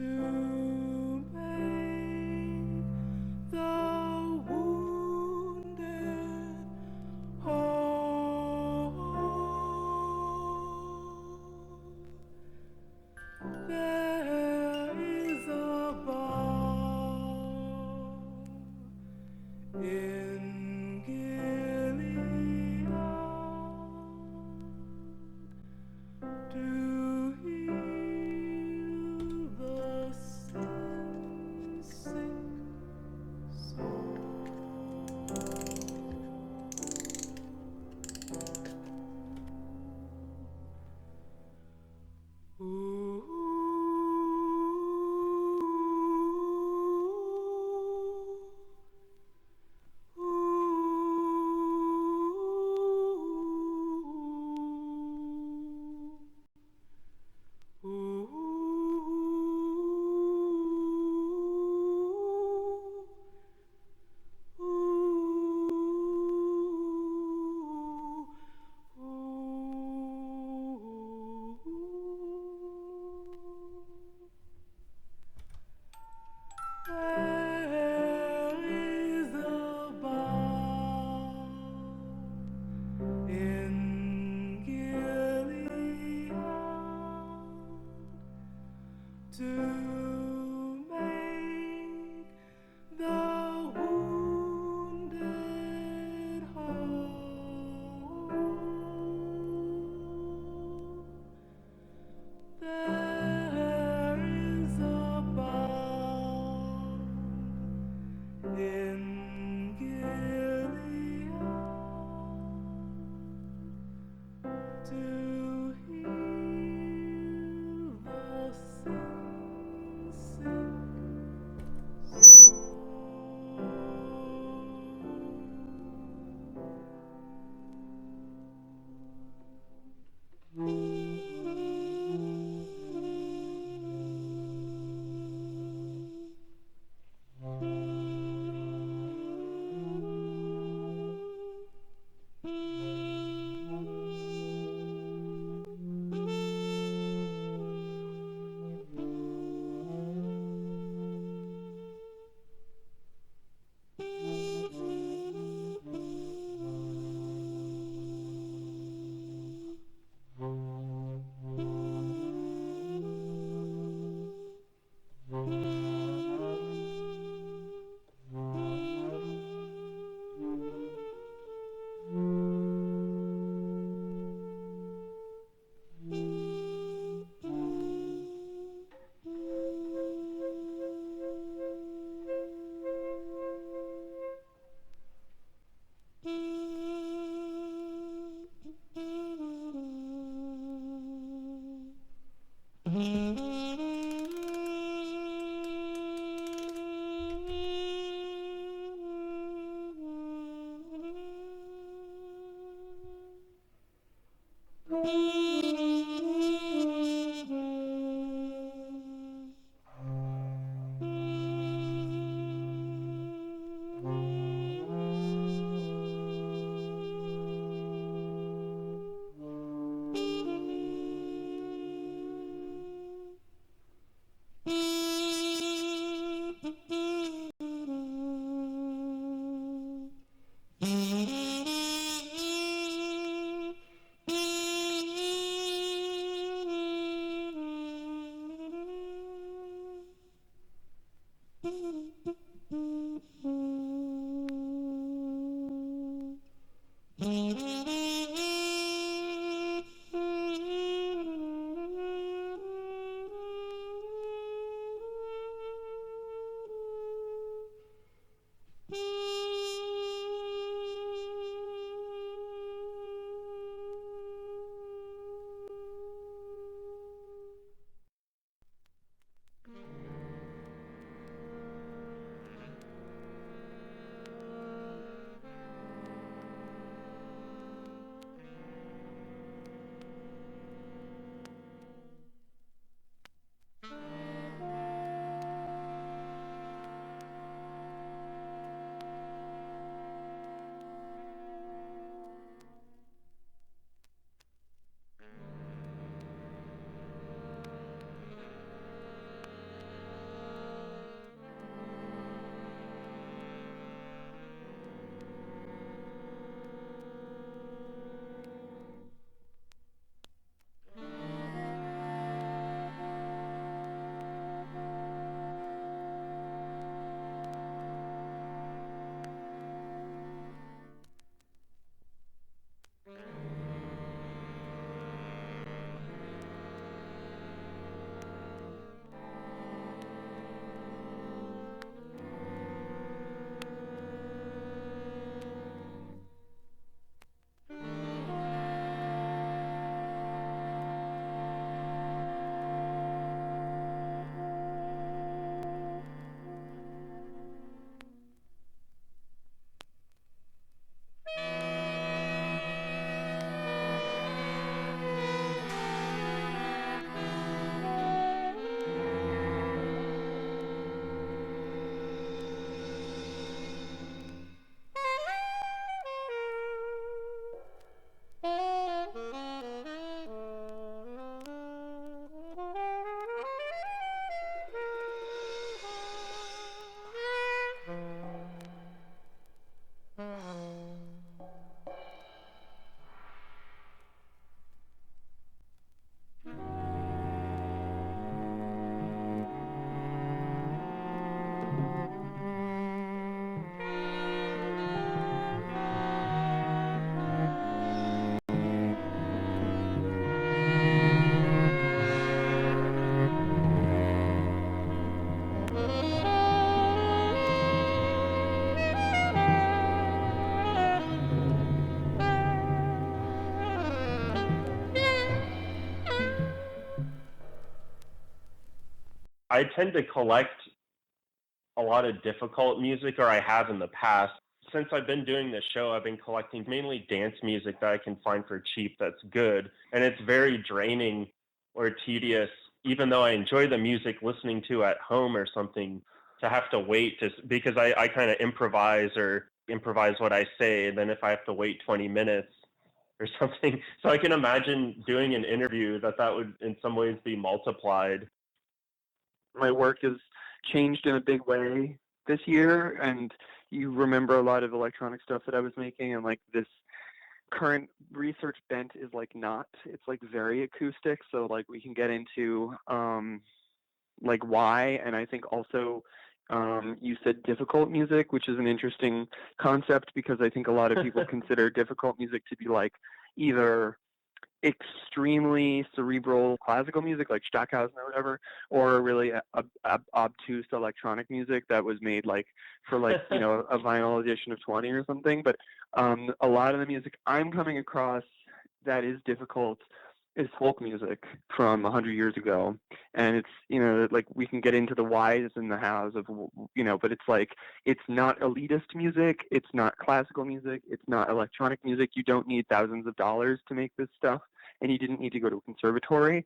make the wounded whole. There is a balm in Gilead to heal the I tend to collect a lot of difficult music, or I have in the past. Since I've been doing this show, I've been collecting mainly dance music that I can find for cheap that's good. And it's very draining or tedious, even though I enjoy the music listening to at home or something, to have to wait because I kind of improvise what I say. And then if I have to wait 20 minutes or something, so I can imagine doing an interview that would in some ways be multiplied. My work has changed in a big way this year, and you remember a lot of electronic stuff that I was making, and like this current research bent is like it's like very acoustic, so like we can get into like why. And I think also you said difficult music, which is an interesting concept, because I think a lot of people consider difficult music to be like either extremely cerebral classical music like Stockhausen or whatever, or really obtuse electronic music that was made like for like, you know, a vinyl edition of 20 or something. But a lot of the music I'm coming across that is difficult is folk music from 100 years ago. And it's, you know, like we can get into the whys and the hows of, you know, but it's like, it's not elitist music, it's not classical music, it's not electronic music. You don't need thousands of dollars to make this stuff, and you didn't need to go to a conservatory,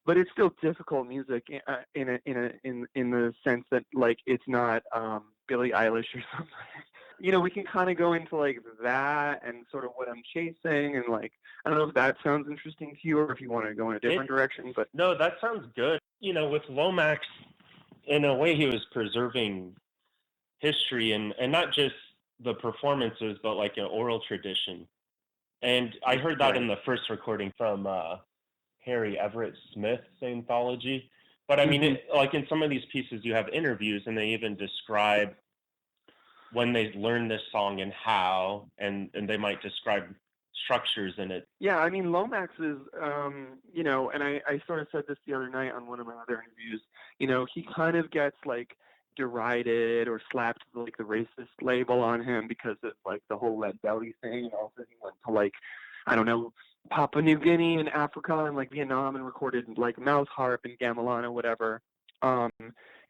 but it's still difficult music in the sense that like it's not Billie Eilish or something. You know, we can kind of go into like that and sort of what I'm chasing, and like I don't know if that sounds interesting to you or if you want to go in a different direction. But no, that sounds good. You know, with Lomax, in a way, he was preserving history and not just the performances, but like an oral tradition. And I heard that in the first recording from Harry Everett Smith's anthology. But I mean, like in some of these pieces, you have interviews, and they even describe when they learned this song and how, and they might describe structures in it. Yeah, I mean, Lomax is, you know, and I sort of said this the other night on one of my other interviews, you know, he kind of gets like derided or slapped like the racist label on him because of like the whole Lead Belly thing. And also he went to like, I don't know, Papua New Guinea and Africa and like Vietnam and recorded like mouse harp and gamelan or whatever.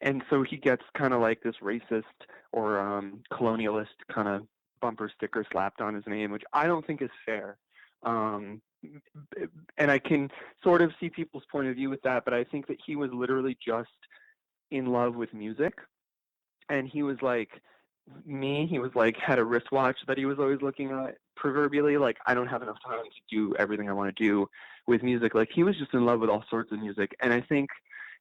And so he gets kind of like this racist or colonialist kind of bumper sticker slapped on his name, which I don't think is fair. And I can sort of see people's point of view with that, but I think that he was literally just in love with music. And he was like me, he was like, had a wristwatch that he was always looking at, proverbially, like, I don't have enough time to do everything I want to do with music. Like, he was just in love with all sorts of music. And I think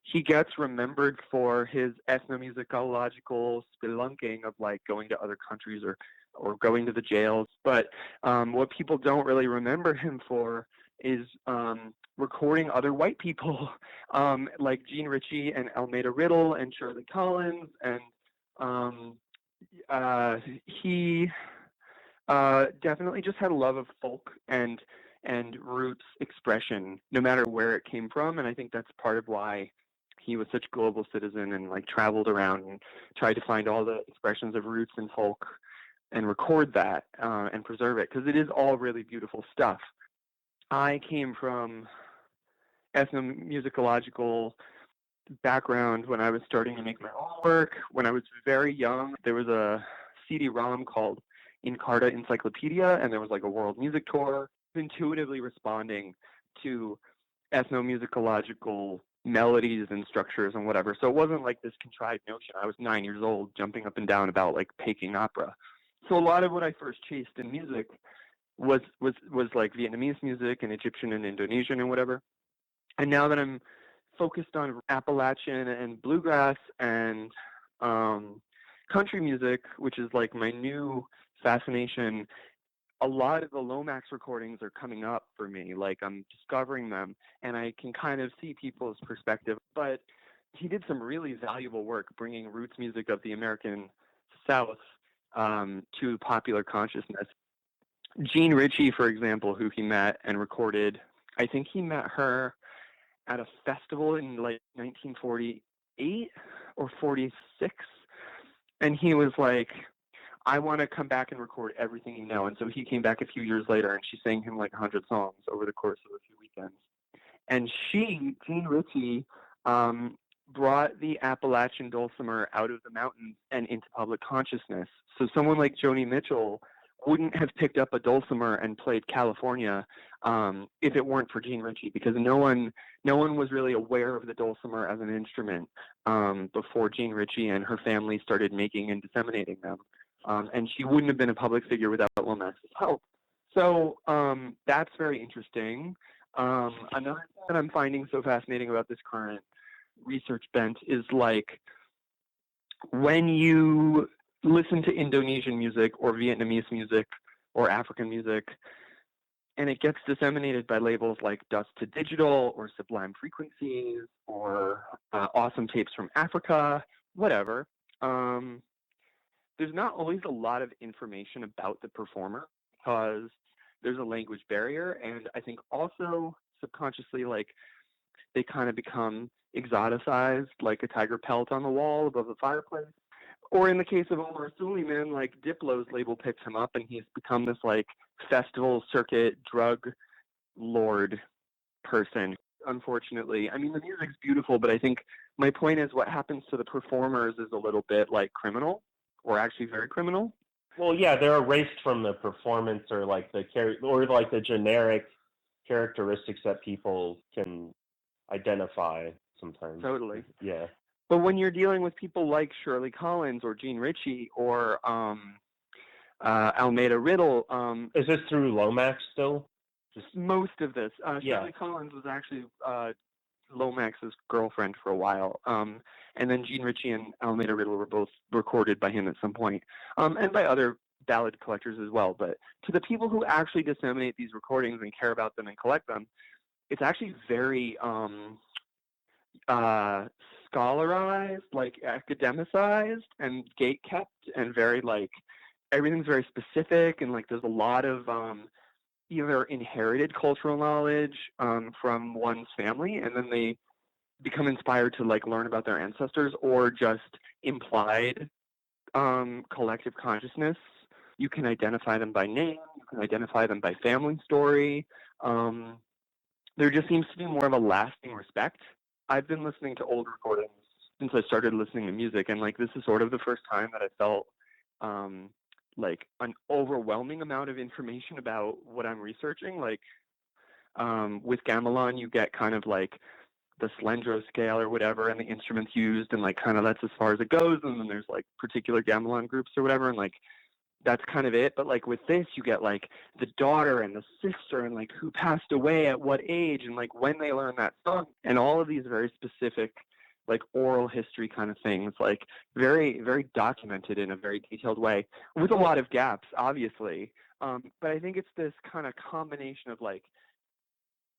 he gets remembered for his ethnomusicological spelunking of like going to other countries or going to the jails. But what people don't really remember him for is recording other white people like Gene Ritchie and Almeda Riddle and Shirley Collins. And he definitely just had a love of folk and roots expression, no matter where it came from. And I think that's part of why he was such a global citizen and like traveled around and tried to find all the expressions of roots and folk and record that and preserve it, because it is all really beautiful stuff. I came from ethnomusicological background when I was starting to make my own work. When I was very young, there was a CD-ROM called Encarta Encyclopedia, and there was like a world music tour, intuitively responding to ethnomusicological melodies and structures and whatever. So it wasn't like this contrived notion. I was 9 years old jumping up and down about like Peking opera. So a lot of what I first chased in music was like Vietnamese music and Egyptian and Indonesian and whatever. And now that I'm focused on Appalachian and bluegrass and country music, which is like my new fascination, a lot of the Lomax recordings are coming up for me. Like I'm discovering them and I can kind of see people's perspective. But he did some really valuable work bringing roots music of the American South to popular consciousness. Gene Ritchie, for example, who he met and recorded, I think he met her at a festival in like 1948 or 46. And he was like, I want to come back and record everything you know. And so he came back a few years later and she sang him like 100 songs over the course of a few weekends. And she, Gene Ritchie, brought the Appalachian dulcimer out of the mountains and into public consciousness. So someone like Joni Mitchell wouldn't have picked up a dulcimer and played California if it weren't for Gene Ritchie, because no one was really aware of the dulcimer as an instrument before Gene Ritchie and her family started making and disseminating them. And she wouldn't have been a public figure without Lomax's help. So that's very interesting. Another thing that I'm finding so fascinating about this current research bent is like when you listen to Indonesian music or Vietnamese music or African music and it gets disseminated by labels like Dust to Digital or Sublime Frequencies or Awesome Tapes from Africa, whatever, there's not always a lot of information about the performer because there's a language barrier, and I think also subconsciously, like, they kind of become exoticized, like a tiger pelt on the wall above the fireplace. Or in the case of Omar Suleiman, like Diplo's label picks him up and he's become this like festival circuit drug lord person, unfortunately. I mean, the music's beautiful, but I think my point is what happens to the performers is a little bit like criminal, or actually very criminal. Well, yeah, they're erased from the performance or like the generic characteristics that people can identify sometimes. Totally. Yeah. But when you're dealing with people like Shirley Collins or Gene Ritchie or Almeda Riddle, is this through Lomax still? Most of this. Yeah. Shirley Collins was actually Lomax's girlfriend for a while. And then Gene Ritchie and Almeda Riddle were both recorded by him at some point, and by other ballad collectors as well. But to the people who actually disseminate these recordings and care about them and collect them, it's actually very scholarized, like academicized and gatekept, and very like everything's very specific, and like there's a lot of either inherited cultural knowledge from one's family, and then they become inspired to like learn about their ancestors, or just implied collective consciousness. You can identify them by name, you can identify them by family story. There just seems to be more of a lasting respect. I've been listening to old recordings since I started listening to music, and like this is sort of the first time that I felt like an overwhelming amount of information about what I'm researching. Like with gamelan, you get kind of like the Slendro scale or whatever, and the instruments used, and like kind of that's as far as it goes. And then there's like particular gamelan groups or whatever, and like that's kind of it. But like with this, you get like the daughter and the sister, and like who passed away at what age, and like when they learned that song, and all of these very specific like oral history kind of things, like very, very documented in a very detailed way, with a lot of gaps, obviously. But I think it's this kind of combination of like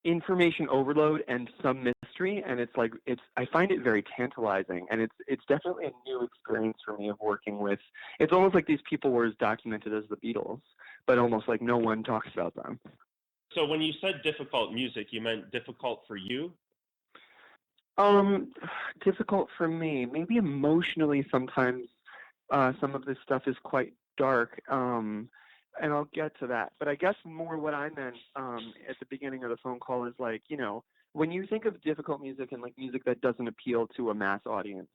information overload and some mystery, and it's like I find it very tantalizing, and it's definitely a new experience for me of working with. It's almost like these people were as documented as the Beatles, but almost like no one talks about them. So when you said difficult music, you meant difficult for you? Difficult for me. Maybe emotionally sometimes some of this stuff is quite dark, and I'll get to that. But I guess more what I meant at the beginning of the phone call is like, you know, when you think of difficult music and like music that doesn't appeal to a mass audience,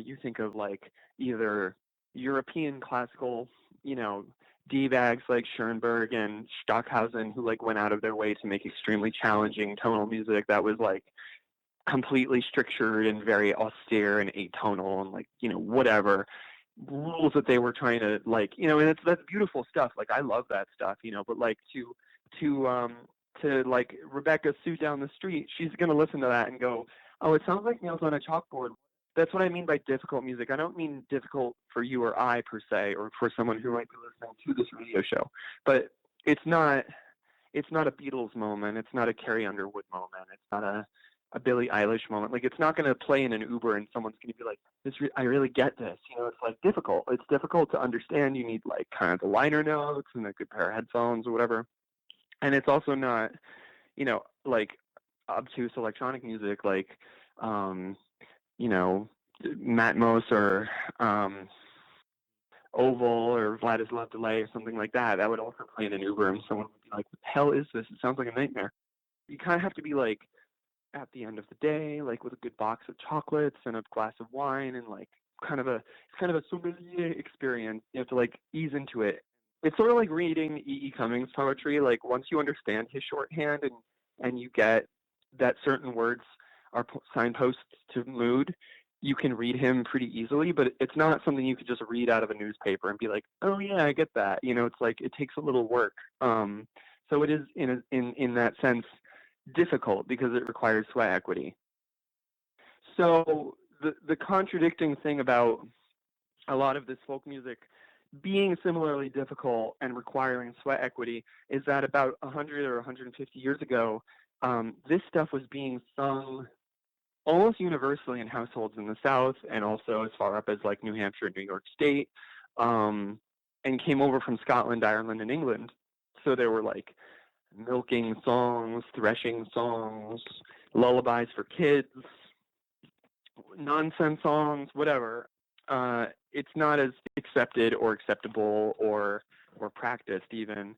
you think of like either European classical, you know, D-bags like Schoenberg and Stockhausen, who like went out of their way to make extremely challenging tonal music that was like completely strictured and very austere and atonal, and like, you know, whatever rules that they were trying to like, you know, and that's beautiful stuff. Like I love that stuff, you know, but like to like Rebecca Sue down the street, she's gonna listen to that and go, oh, it sounds like nails on a chalkboard. That's what I mean by difficult music. I don't mean difficult for you or I per se, or for someone who might be listening to this radio show, but it's not a Beatles moment, it's not a Carrie Underwood moment, it's not a Billie Eilish moment. Like it's not going to play in an Uber and someone's going to be like, I really get this. You know, it's like difficult. It's difficult to understand. You need like kind of the liner notes and a good pair of headphones or whatever. And it's also not, you know, like obtuse electronic music like, you know, Matmos or Oval or Vladislav Delay or something like that. That would also play in an Uber and someone would be like, what the hell is this? It sounds like a nightmare. You kind of have to be like at the end of the day, like with a good box of chocolates and a glass of wine, and like it's kind of a sommelier experience. You have to like ease into it. It's sort of like reading E. Cummings poetry. Like once you understand his shorthand and you get that certain words are signposts to mood, you can read him pretty easily, but it's not something you could just read out of a newspaper and be like, oh yeah, I get that. You know, it's like it takes a little work. So it is in that sense difficult because it requires sweat equity. So the contradicting thing about a lot of this folk music being similarly difficult and requiring sweat equity is that about 100 or 150 years ago, this stuff was being sung almost universally in households in the South, and also as far up as like New Hampshire and New York State, and came over from Scotland, Ireland, and England. So there were like milking songs, threshing songs, lullabies for kids, nonsense songs, whatever. It's not as accepted or acceptable or practiced even,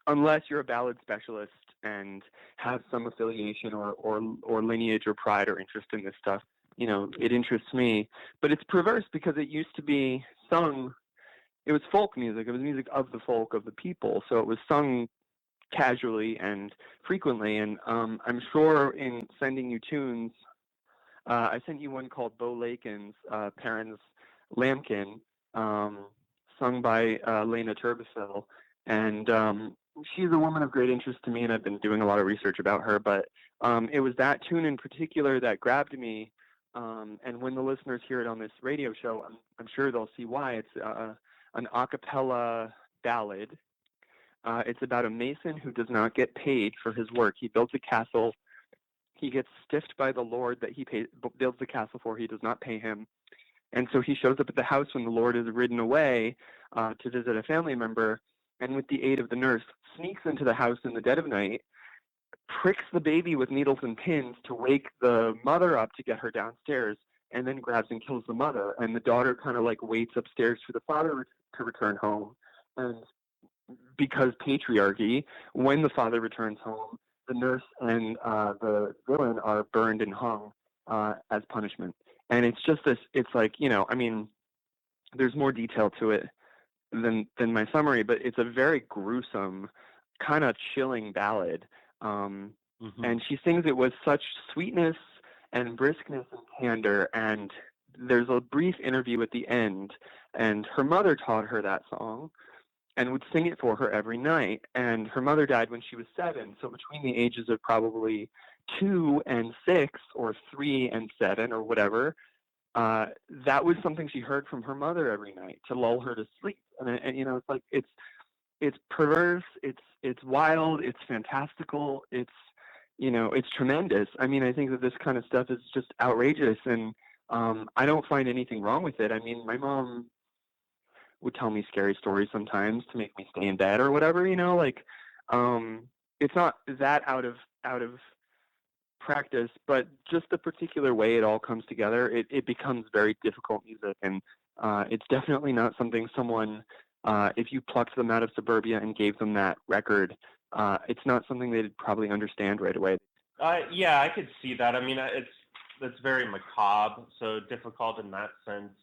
unless you're a ballad specialist and have some affiliation or lineage or pride or interest in this stuff. You know, it interests me. But it's perverse because it used to be sung, it was folk music. It was music of the folk, of the people. So it was sung casually and frequently. And I'm sure in sending you tunes, I sent you one called Bolakins, Perrin's Lambkin, sung by Lena Turbyfill. And she's a woman of great interest to me, and I've been doing a lot of research about her. But it was that tune in particular that grabbed me. And when the listeners hear it on this radio show, I'm sure they'll see why. It's an a cappella ballad. It's about a mason who does not get paid for his work. He builds a castle. He gets stiffed by the lord that he builds the castle for. He does not pay him. And so he shows up at the house when the lord is ridden away to visit a family member, and with the aid of the nurse, sneaks into the house in the dead of night, pricks the baby with needles and pins to wake the mother up to get her downstairs, and then grabs and kills the mother. And the daughter kind of like waits upstairs for the father to return home. And because patriarchy, when the father returns home, the nurse and the villain are burned and hung as punishment. And it's just this, it's like, you know, I mean, there's more detail to it than my summary, but it's a very gruesome, kind of chilling ballad. And she sings it with such sweetness and briskness and candor. And there's a brief interview at the end, and her mother taught her that song and would sing it for her every night. And her mother died when she was 7. So between the ages of probably 2 and 6 or 3 and 7 or whatever, that was something she heard from her mother every night to lull her to sleep. And you know, it's like, it's perverse, it's wild, it's fantastical, it's, you know, it's tremendous. I mean, I think that this kind of stuff is just outrageous, and I don't find anything wrong with it. I mean, my mom would tell me scary stories sometimes to make me stay in bed or whatever, you know, like it's not that out of practice, but just the particular way it all comes together, it becomes very difficult music. And it's definitely not something someone, if you plucked them out of suburbia and gave them that record, it's not something they'd probably understand right away. Yeah, I could see that. I mean, it's very macabre, so difficult in that sense,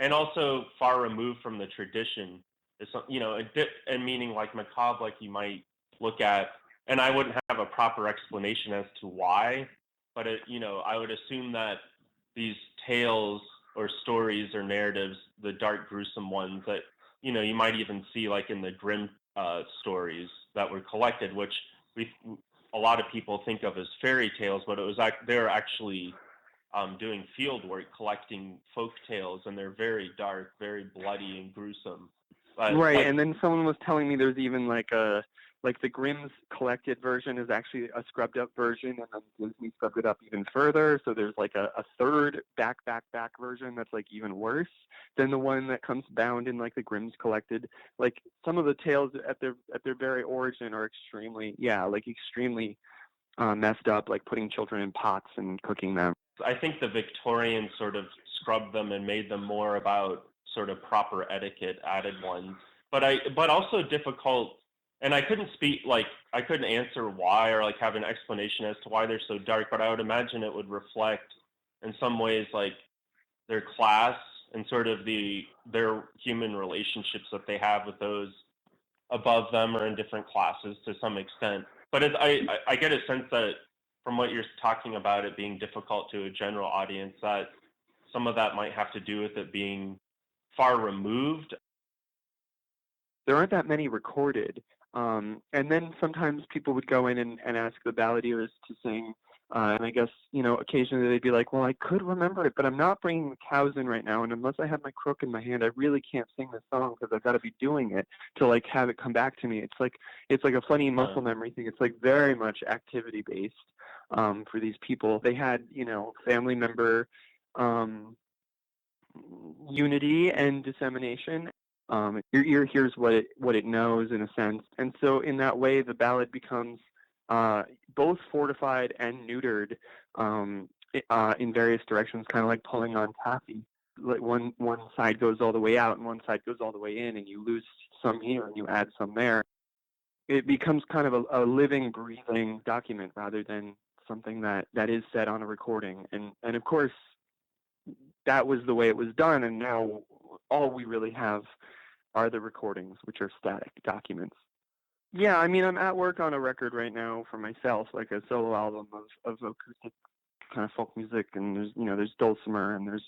and also far removed from the tradition. It's, you know, and meaning like macabre, like you might look at, and I wouldn't have a proper explanation as to why, but you know, I would assume that these tales or stories or narratives, the dark, gruesome ones that, you know, you might even see like in the Grimm stories that were collected, which a lot of people think of as fairy tales, but they're actually doing field work collecting folk tales, and they're very dark, very bloody and gruesome. Right, and then someone was telling me there's even like the Grimm's collected version is actually a scrubbed up version, and then Disney scrubbed it up even further. So there's like a third back version that's like even worse than the one that comes bound in like the Grimm's collected. Like some of the tales at their very origin are extremely messed up, like putting children in pots and cooking them. I think the Victorians sort of scrubbed them and made them more about sort of proper etiquette, added ones, but also difficult And I couldn't I couldn't answer why or like have an explanation as to why they're so dark, but I would imagine it would reflect in some ways like their class and sort of their human relationships that they have with those above them or in different classes to some extent. But I get a sense that from what you're talking about it being difficult to a general audience, that some of that might have to do with it being far removed. There aren't that many recorded. And then sometimes people would go in and ask the balladeers to sing. And I guess, occasionally they'd be like, well, I could remember it, but I'm not bringing the cows in right now. And unless I have my crook in my hand, I really can't sing this song because I've got to be doing it to like have it come back to me. It's like a funny muscle memory thing. It's like very much activity based for these people. They had, family member unity and dissemination. Your ear hears what it knows in a sense. And so in that way, the ballad becomes both fortified and neutered in various directions, kind of like pulling on taffy. Like one side goes all the way out and one side goes all the way in, and you lose some here and you add some there. It becomes kind of a living, breathing document rather than something that is said on a recording. And of course, that was the way it was done, and now all we really have are the recordings, which are static documents. Yeah, I mean, I'm at work on a record right now for myself, like a solo album of acoustic kind of folk music, and there's dulcimer, and there's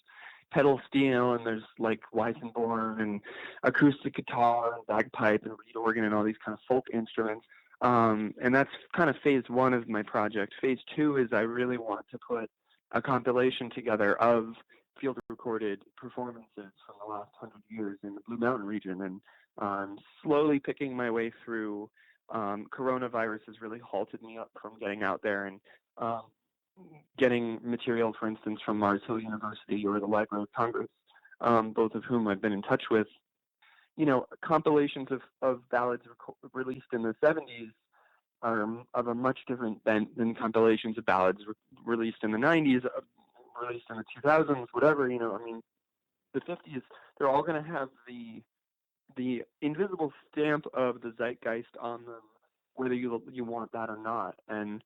pedal steel, and there's like Weissenborn, and acoustic guitar, and bagpipe, and reed organ, and all these kind of folk instruments. And that's kind of phase one of my project. Phase two is I really want to put a compilation together of field recorded performances from the last 100 years in the Blue Mountain region, and I'm slowly picking my way through. Coronavirus has really halted me up from getting out there and getting material, for instance, from Mars Hill University or the Library of Congress, both of whom I've been in touch with. Compilations of ballads released in the 70s are of a much different bent than compilations of ballads released in the 90s, released in the 2000s, whatever. I mean, the 50s, they're all going to have the invisible stamp of the zeitgeist on them, whether you want that or not. And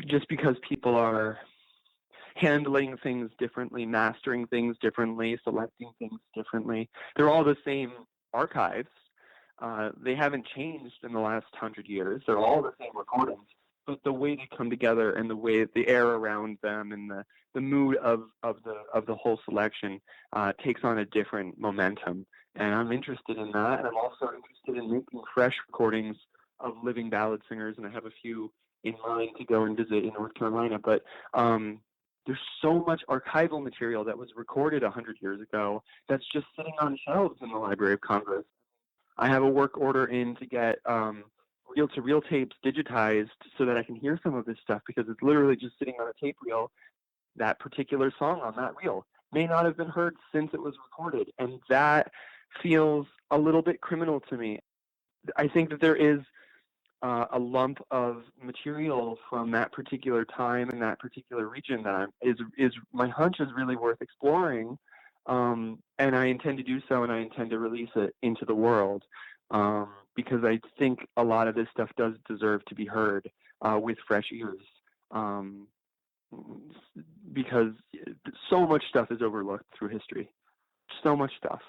just because people are handling things differently, mastering things differently, selecting things differently, they're all the same archives. They haven't changed in the last 100 years. They're all the same recordings, but the way they come together and the way the air around them and the mood of the whole selection takes on a different momentum. And I'm interested in that, and I'm also interested in making fresh recordings of living ballad singers, and I have a few in mind to go and visit in North Carolina. But there's so much archival material that was recorded 100 years ago that's just sitting on shelves in the Library of Congress. I have a work order in to get reel-to-reel tapes digitized so that I can hear some of this stuff, because it's literally just sitting on a tape reel. That particular song on that reel may not have been heard since it was recorded, and that feels a little bit criminal to me. I think that there is a lump of material from that particular time and that particular region that is my hunch is really worth exploring, and I intend to do so, and I intend to release it into the world, because I think a lot of this stuff does deserve to be heard with fresh ears, because so much stuff is overlooked through history. So much stuff.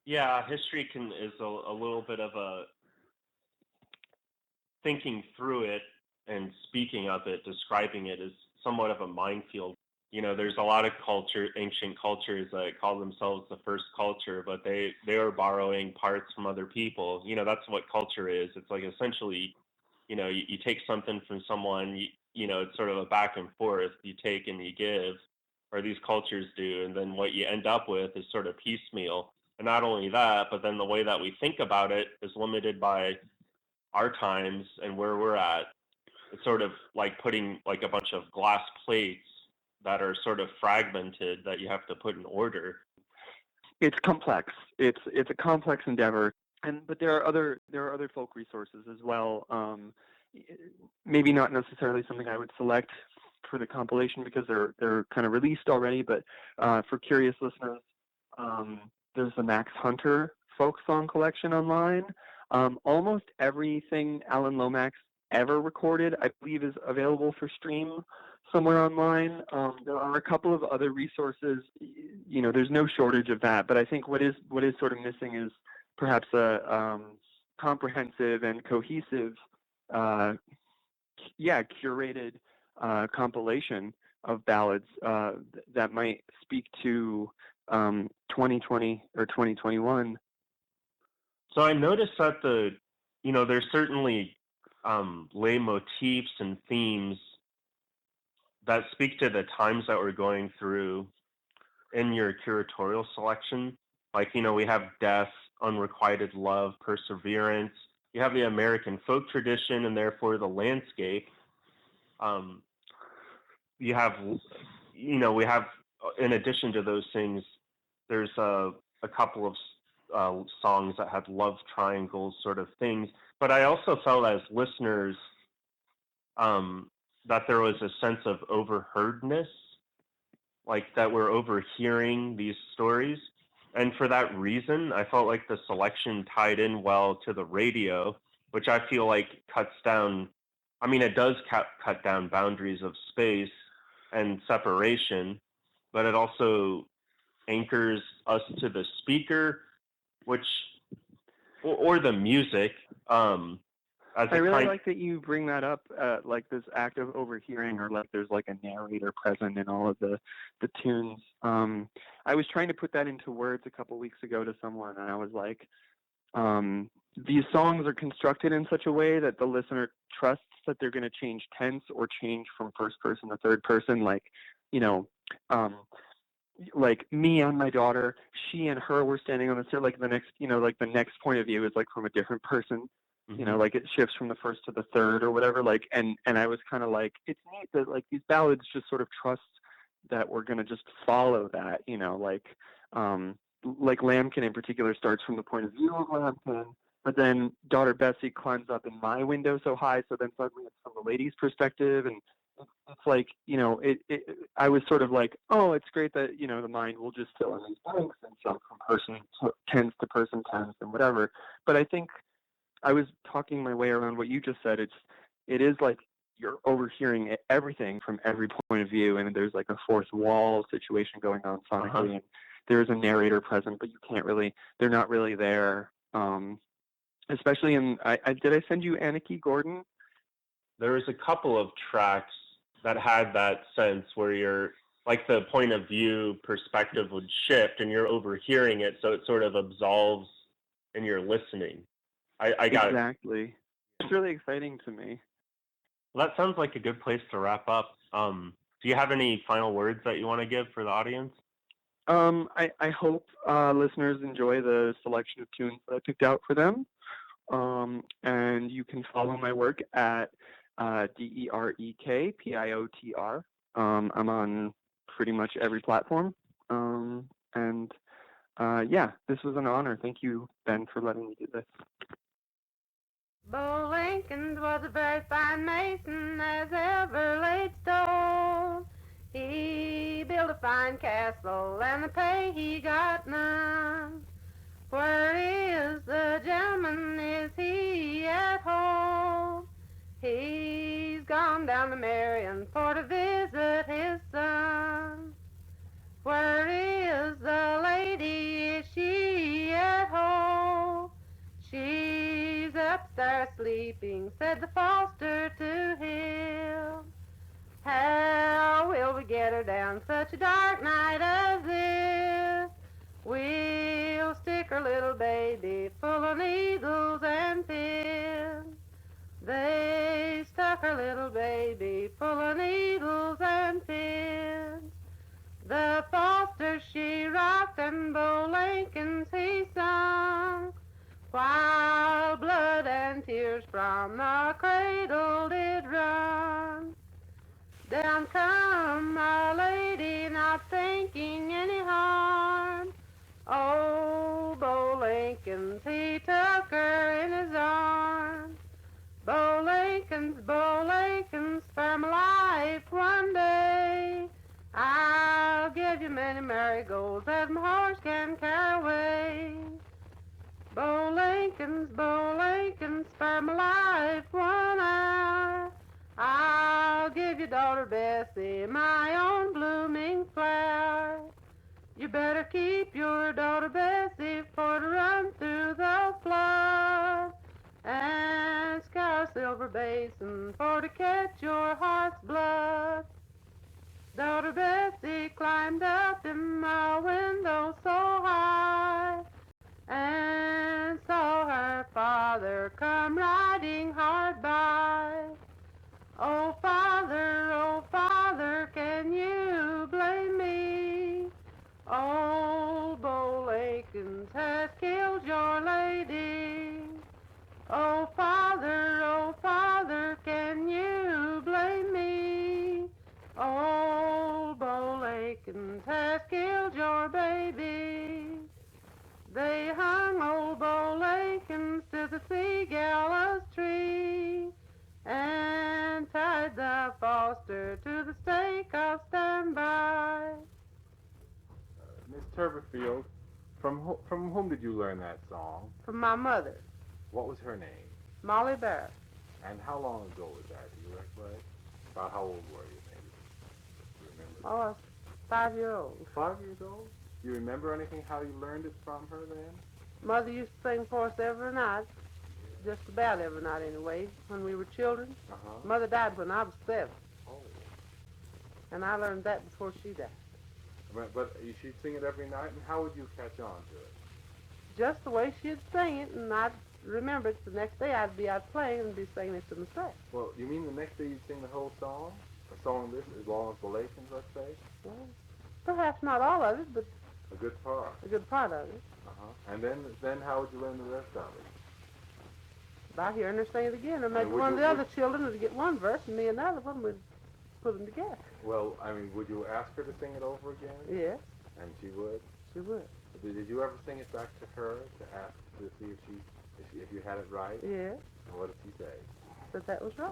Yeah, history is a little bit of a thinking through it and speaking of it, describing it is somewhat of a minefield. There's a lot of ancient cultures that call themselves the first culture, but they are borrowing parts from other people. That's what culture is. It's like essentially, you take something from someone, it's sort of a back and forth. You take and you give, or these cultures do, and then what you end up with is sort of piecemeal. And not only that, but then the way that we think about it is limited by our times and where we're at. It's sort of like putting like a bunch of glass plates that are sort of fragmented that you have to put in order. It's complex. It's a complex endeavor, but there are other folk resources as well. Maybe not necessarily something I would select for the compilation because they're kind of released already, but for curious listeners, there's the Max Hunter folk song collection online. Almost everything Alan Lomax ever recorded, I believe, is available for stream somewhere online. There are a couple of other resources. There's no shortage of that, but I think what is sort of missing is perhaps a comprehensive and cohesive, curated compilation of ballads that might speak to 2020 or 2021. So I noticed that there's certainly lay motifs and themes that speak to the times that we're going through in your curatorial selection. Like, we have death, unrequited love, perseverance. You have the American folk tradition and therefore the landscape. You have, we have, in addition to those things, there's a couple of songs that had love triangles sort of things. But I also felt as listeners that there was a sense of overheardness, like that we're overhearing these stories. And for that reason, I felt like the selection tied in well to the radio, which I feel like cuts down, it does cut down boundaries of space and separation, but it also anchors us to the speaker, or the music. I really like that you bring that up, like this act of overhearing, or like there's like a narrator present in all of the tunes. I was trying to put that into words a couple weeks ago to someone, and I was like, these songs are constructed in such a way that the listener trusts that they're going to change tense or change from first person to third person. Like, like me and my daughter, she and her were standing on the stair. Like the next, like the next point of view is like from a different person. Like it shifts from the first to the third or whatever. Like, and I was kind of like, it's neat that like these ballads just sort of trust that we're going to just follow that, like Lambkin in particular starts from the point of view of Lambkin, but then daughter Bessie climbs up in my window so high. So then suddenly it's from the lady's perspective. And it's like, I was sort of like, oh, it's great that, the mind will just fill in these blanks and jump from person tense to person tense and whatever. But I think I was talking my way around what you just said. It is like you're overhearing everything from every point of view, and there's like a fourth wall situation going on sonically, and there's a narrator present, but they're not really there. Especially did I send you Anarchy Gordon? There was a couple of tracks that had that sense where you're like the point of view perspective would shift and you're overhearing it, so it sort of absolves in your listening. I got exactly. It's really exciting to me. Well, that sounds like a good place to wrap up. Do you have any final words that you want to give for the audience? I hope listeners enjoy the selection of tunes that I picked out for them. And you can follow my work at DerekPiotr. I'm on pretty much every platform. This was an honor. Thank you, Ben, for letting me do this. Bolakins was a very fine mason as ever laid stone. He built a fine castle and the pay he got none. Where is the gentleman? Is he at home? He's gone down to Marion for to visit his son. Where is the lady? Is she at home? She's upstairs sleeping, said the foster to him. How will we get her down such a dark night as this? We'll stick her little baby full of needles and pins. They stuck her little baby full of needles and pins. The foster she rocked and Bolakins he sung, while blood and tears from the cradle did run. Down come Our Lady, not thinking any harm. Oh, Bolakins, he took her in his arms. Bolakins, Bolakins, spare my life one day. I'll give you many marigolds that my horse can carry away. Bolakins, Bolakins. spare my life 1 hour. I'll give you daughter Bessie, my own blooming flower. You better keep your daughter Bessie for to run through the flood and scour silver basin for to catch your heart's blood. Daughter Bessie climbed up in my window so high and saw her father come riding hard by. Oh, father, can you blame me? Old Bolakins has killed your lady. Oh, father, can you blame me? Old Bolakins has killed your baby. They hung old Bolakins to the sea gallows tree and tied the foster to the stake of standby. Miss Turbyfill, from whom did you learn that song? From my mother, What was her name? Molly Barrett. And how long ago was that? Do you recollect? About how old were you, maybe? Do you remember? Oh, I was 5-year-old. 5 years old? Do you remember anything how you learned it from her then? Mother used to sing for us every night, just about every night anyway, when we were children. Uh-huh. Mother died when I was 7, Oh. and I learned that before she died. But she'd sing it every night, and how would you catch on to it? Just the way she'd sing it, and I'd remember it. The next day I'd be out playing and be singing it to myself. Well, you mean the next day you'd sing the whole song? A song this as long as Bolakins, let's say? Well, perhaps not all of it, but A good part. a good part of it. Uh-huh. And then how would you learn the rest of it? By hearing her sing it again, or maybe would one of you- the other children would get one verse and me another one would put them together. Well, I mean, would you ask her to sing it over again? Yes, And she would? she would. Did you ever sing it back to her to ask to see if you had it right? Yes, And what did she say? but that was right.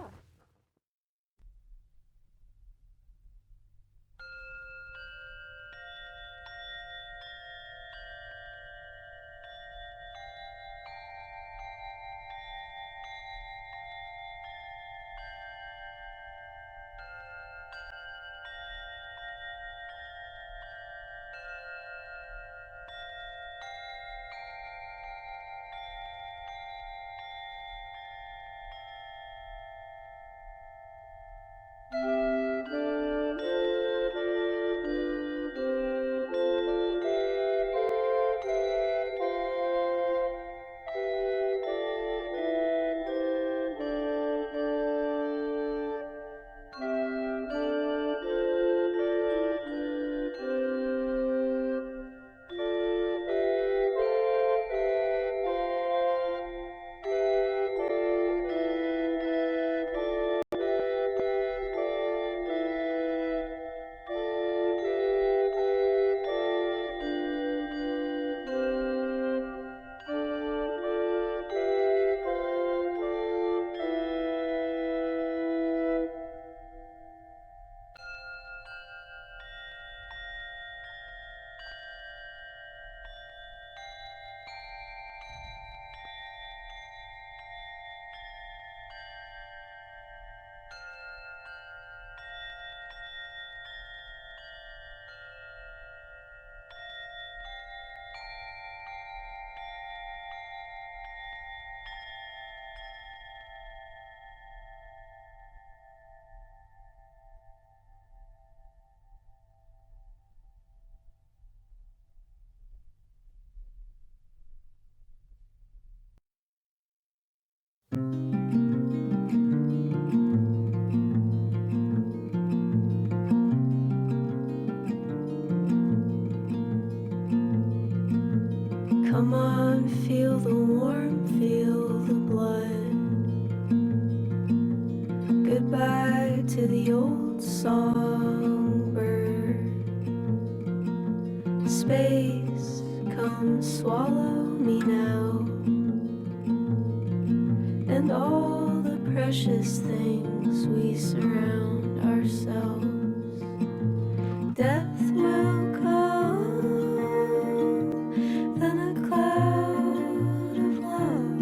Come on, feel the warmth, feel the blood. Goodbye to the old songbird. Space, come swallow me now. And all the precious things we surround ourselves. Death will come, then a cloud of love,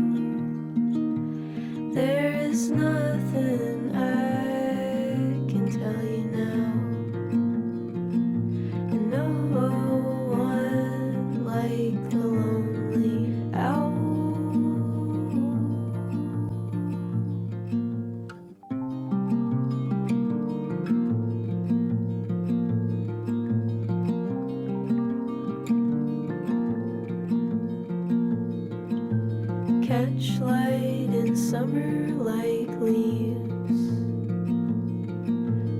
is nothing I can tell you now, and no one like the lonely owl. Catch light in summer like leaves.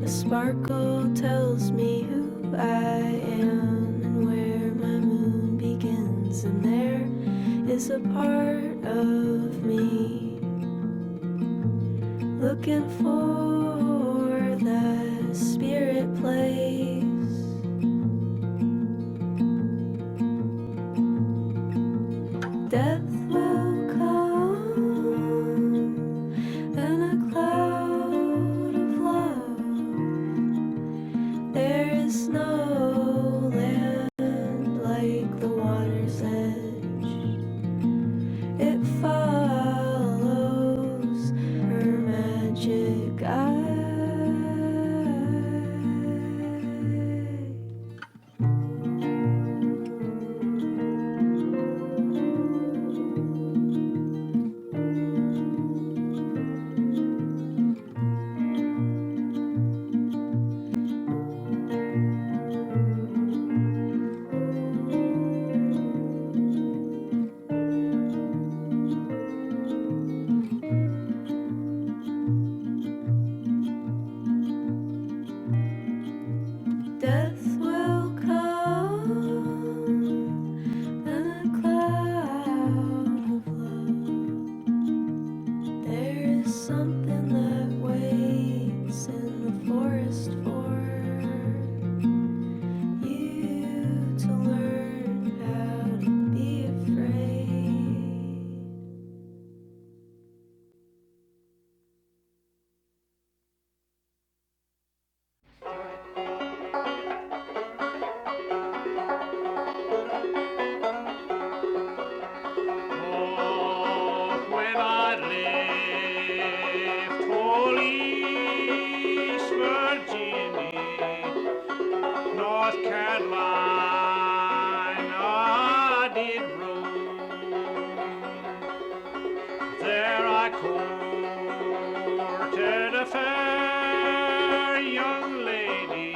A sparkle tells me who I am and where my moon begins, and there is a part of me looking for that spirit place. Death will come in a cloud of love. There is no land like the water's edge. It follows her magic eye. Death will come in a cloud of love. There is something that waits in the forest for you to learn how to be afraid. Oh, when I left Holy Virginia, North Carolina, I did roam. There I courted a fair young lady.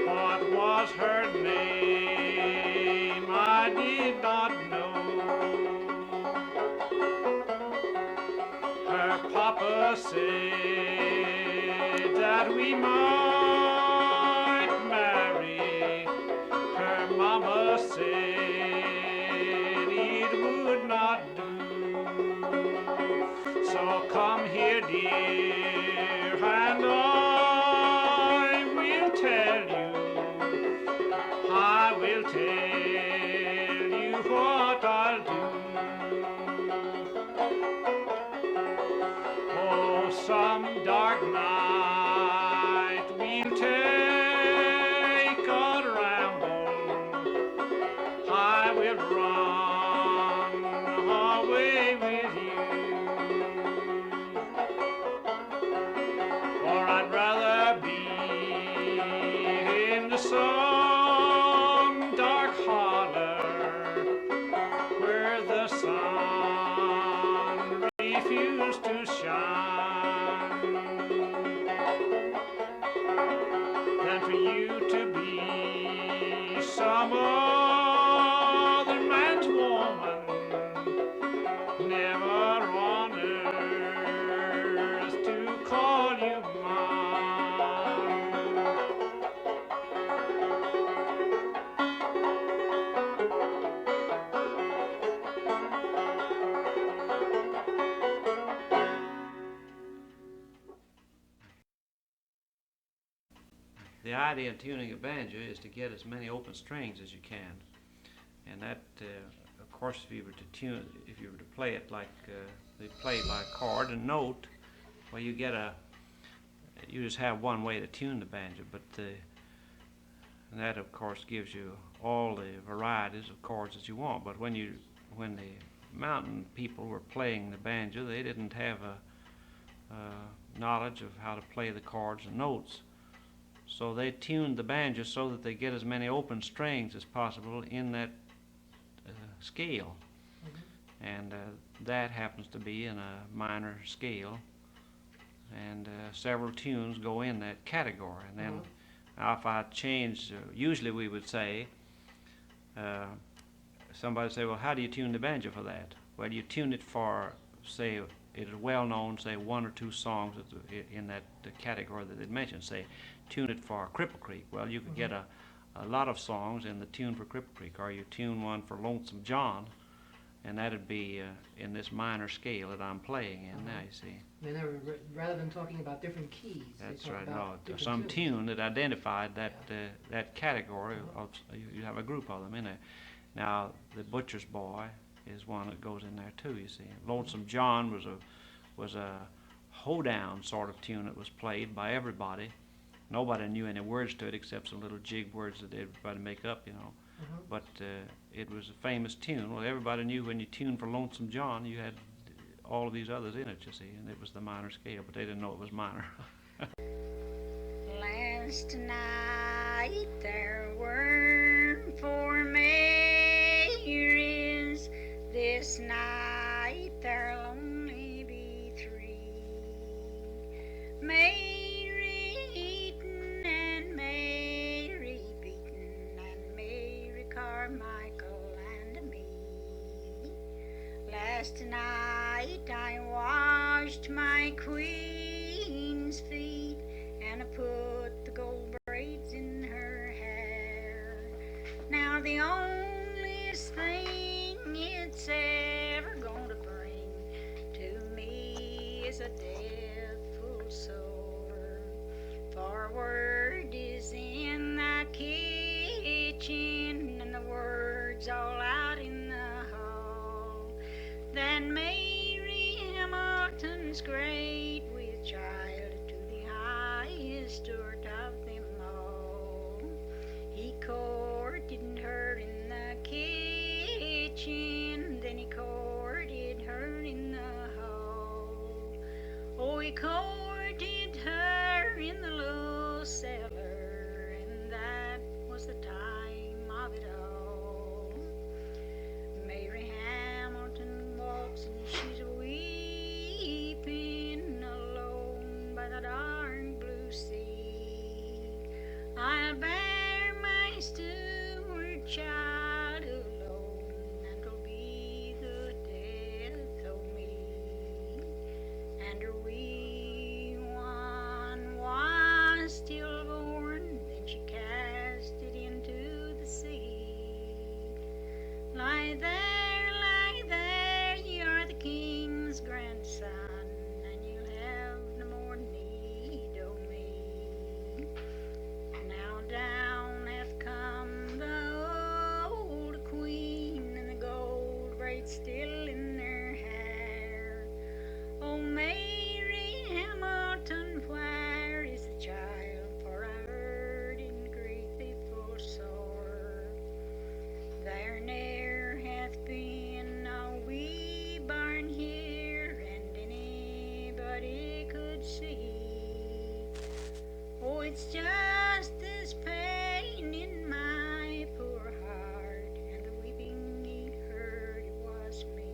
What was her name? I did not know. Her papa said that we might marry. Her mama said it would not do. So come here, dear, and I will tell you. I will tell you what I'll do. Oh, some dark night we'll take a ramble. I will run away with you. Or I'd rather be in the some dark holler where the sun refused to shine than for you to be some other man's woman, never on earth to call you mine. The idea of tuning a banjo is to get as many open strings as you can, and that, of course, if you were to play it like they play by chord and note, well, you just have one way to tune the banjo, but and that, of course, gives you all the varieties of chords that you want. But when the mountain people were playing the banjo, they didn't have knowledge of how to play the chords and notes. So they tuned the banjo so that they get as many open strings as possible in that scale. And that happens to be in a minor scale. And several tunes go in that category. And then now if I change, usually we would say, somebody would say, well, how do you tune the banjo for that? Well, you tune it for, say, it is well known, say, one or two songs in that category that they mentioned. Say, tune it for Cripple Creek. Well, you could get a lot of songs in the tune for Cripple Creek, or you tune one for Lonesome John, and that'd be in this minor scale that I'm playing in now, you see. Rather than talking about different keys. That's right. No, some tune that identified that that category. Of, you have a group of them in there. Now, the Butcher's Boy is one that goes in there too, you see. Lonesome John was a hoedown sort of tune that was played by everybody. Nobody knew any words to it except some little jig words that everybody make up, you know. But it was a famous tune. Well, everybody knew when you tuned for Lonesome John, you had all of these others in it, you see, and it was the minor scale, but they didn't know it was minor. Last night there were 4 Marys. This night there'll only be 3. Mary Eaton and Mary Beaton and Mary Carmichael and me. Last night I washed my queen's feet and I put the gold braids in her hair. Now the only thing it's ever gonna bring to me is a death full sore. For word is in the kitchen and the word's all out in the hall. Then Mary Hamilton's great with child to the highest sort of them all. He courted her in the kitchen, then he courted her in the hall. Oh, he courted her in the low cellar, and that was the time of it all. Mary Hamilton walks and she's weeping alone by the dark blue sea. I'll bear my steward child alone, and 'twill be the death of me. And her wee one was still born, then she cast it into the sea. Lie there, you're the king's grandson, and you'll have no more need of me. Now down hath come the old queen, and the gold braids still in her hair. Oh, Mary Hamilton, where is the child? For I heard in grief thee full sore. There ne'er hath been a wee barn here, and anybody could see. Oh, it's just this pain in my poor heart, and the weeping ye heard it was me.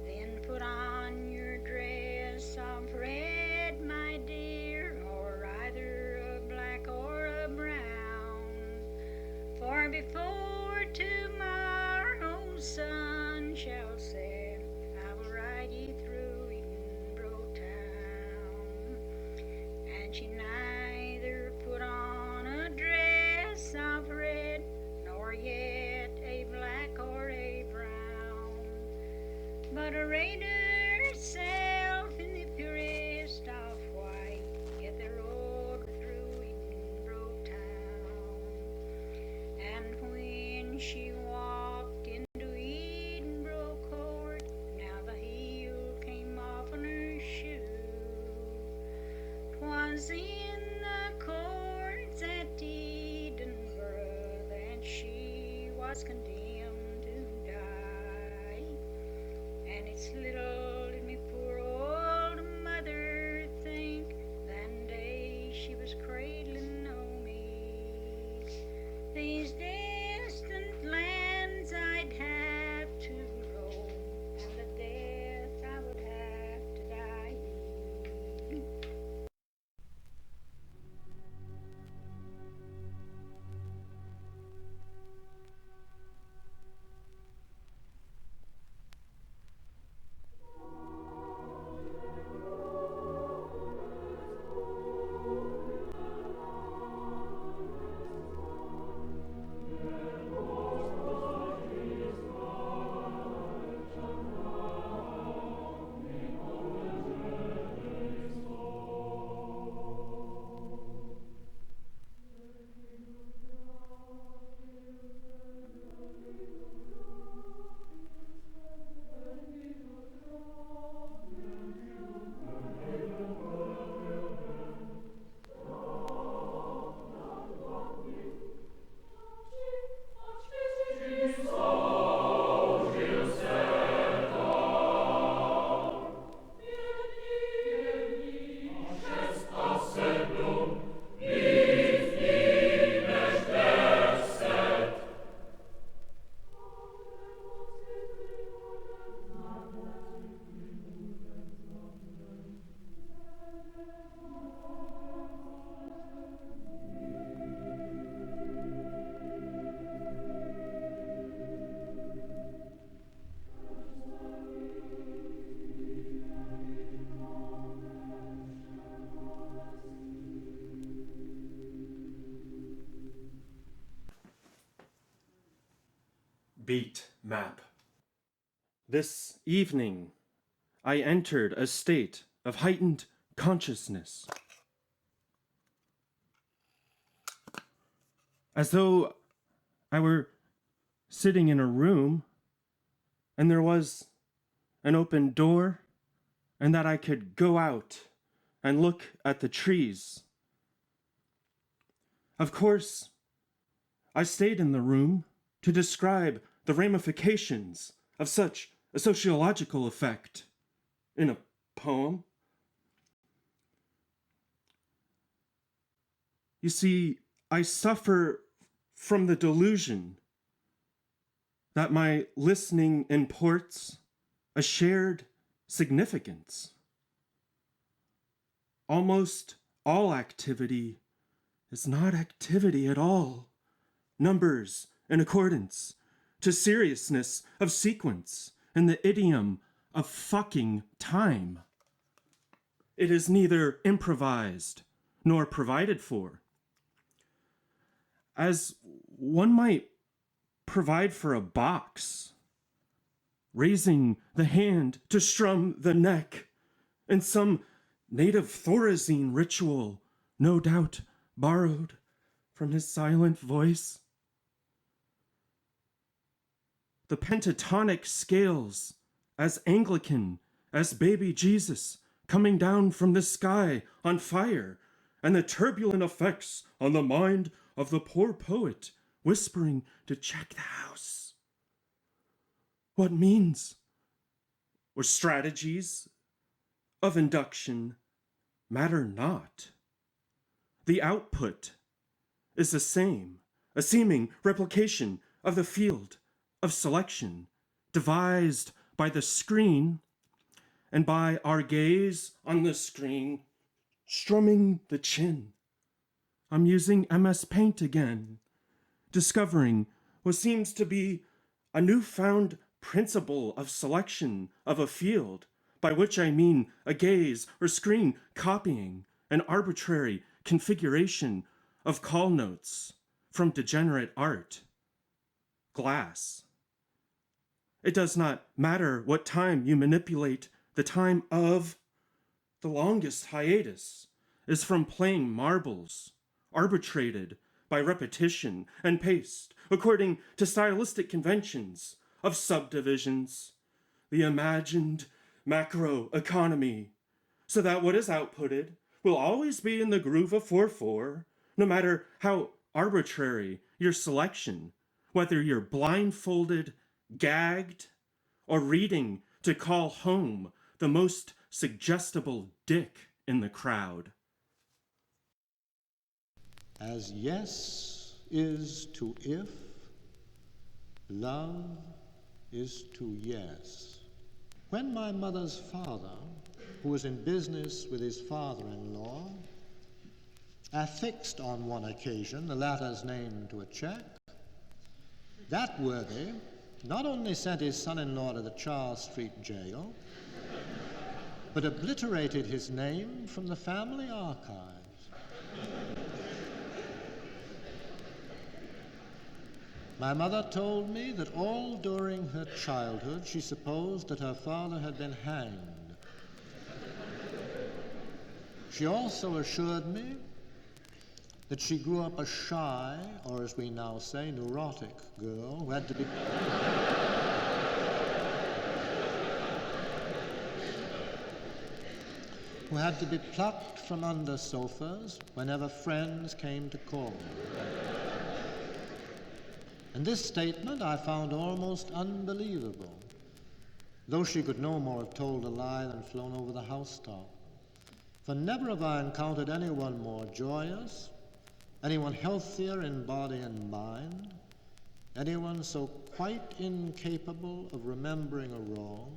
Then put on your dress of red, my dear, or either a black or a brown. For before tomorrow's sun shall set, I will ride ye through Edinburgh town. And she neither put on a dress of red, nor yet a black or a brown, but arrayed herself in the purest of white, yet they rode through Edinburgh town. And when she walked into Edinburgh court, now the heel came off on her shoe. 'Twas in the courts at Edinburgh that she was condemned to die. And it's little did me poor old Beatmap. This evening, I entered a state of heightened consciousness, as though I were sitting in a room and there was an open door and that I could go out and look at the trees. Of course, I stayed in the room to describe the ramifications of such a sociological effect in a poem. You see, I suffer from the delusion that my listening imports a shared significance. Almost all activity is not activity at all. Numbers in accordance to seriousness of sequence and the idiom of fucking time. It is neither improvised nor provided for. As one might provide for a box, raising the hand to strum the neck in some native Thorazine ritual, no doubt borrowed from his silent voice. The pentatonic scales as Anglican as baby Jesus coming down from the sky on fire, and the turbulent effects on the mind of the poor poet whispering to check the house. What means or strategies of induction matter not. The output is the same, a seeming replication of the field of selection devised by the screen and by our gaze on the screen, strumming the chin. I'm using MS Paint again, discovering what seems to be a newfound principle of selection of a field, by which I mean a gaze or screen copying an arbitrary configuration of call notes from degenerate art. Glass. It does not matter what time you manipulate the time of. The longest hiatus is from playing marbles, arbitrated by repetition and paste according to stylistic conventions of subdivisions, the imagined macro economy, so that what is outputted will always be in the groove of 4/4, no matter how arbitrary your selection, whether you're blindfolded, gagged, or reading to call home the most suggestible dick in the crowd. As yes is to if, love is to yes. When my mother's father, who was in business with his father-in-law, affixed on one occasion the latter's name to a check, that worthy not only sent his son-in-law to the Charles Street jail, but obliterated his name from the family archives. My mother told me that all during her childhood she supposed that her father had been hanged. She also assured me that she grew up a shy, or as we now say, neurotic girl who had to be plucked from under sofas whenever friends came to call. And this statement I found almost unbelievable, though she could no more have told a lie than flown over the housetop. For never have I encountered anyone more joyous, anyone healthier in body and mind, anyone so quite incapable of remembering a wrong,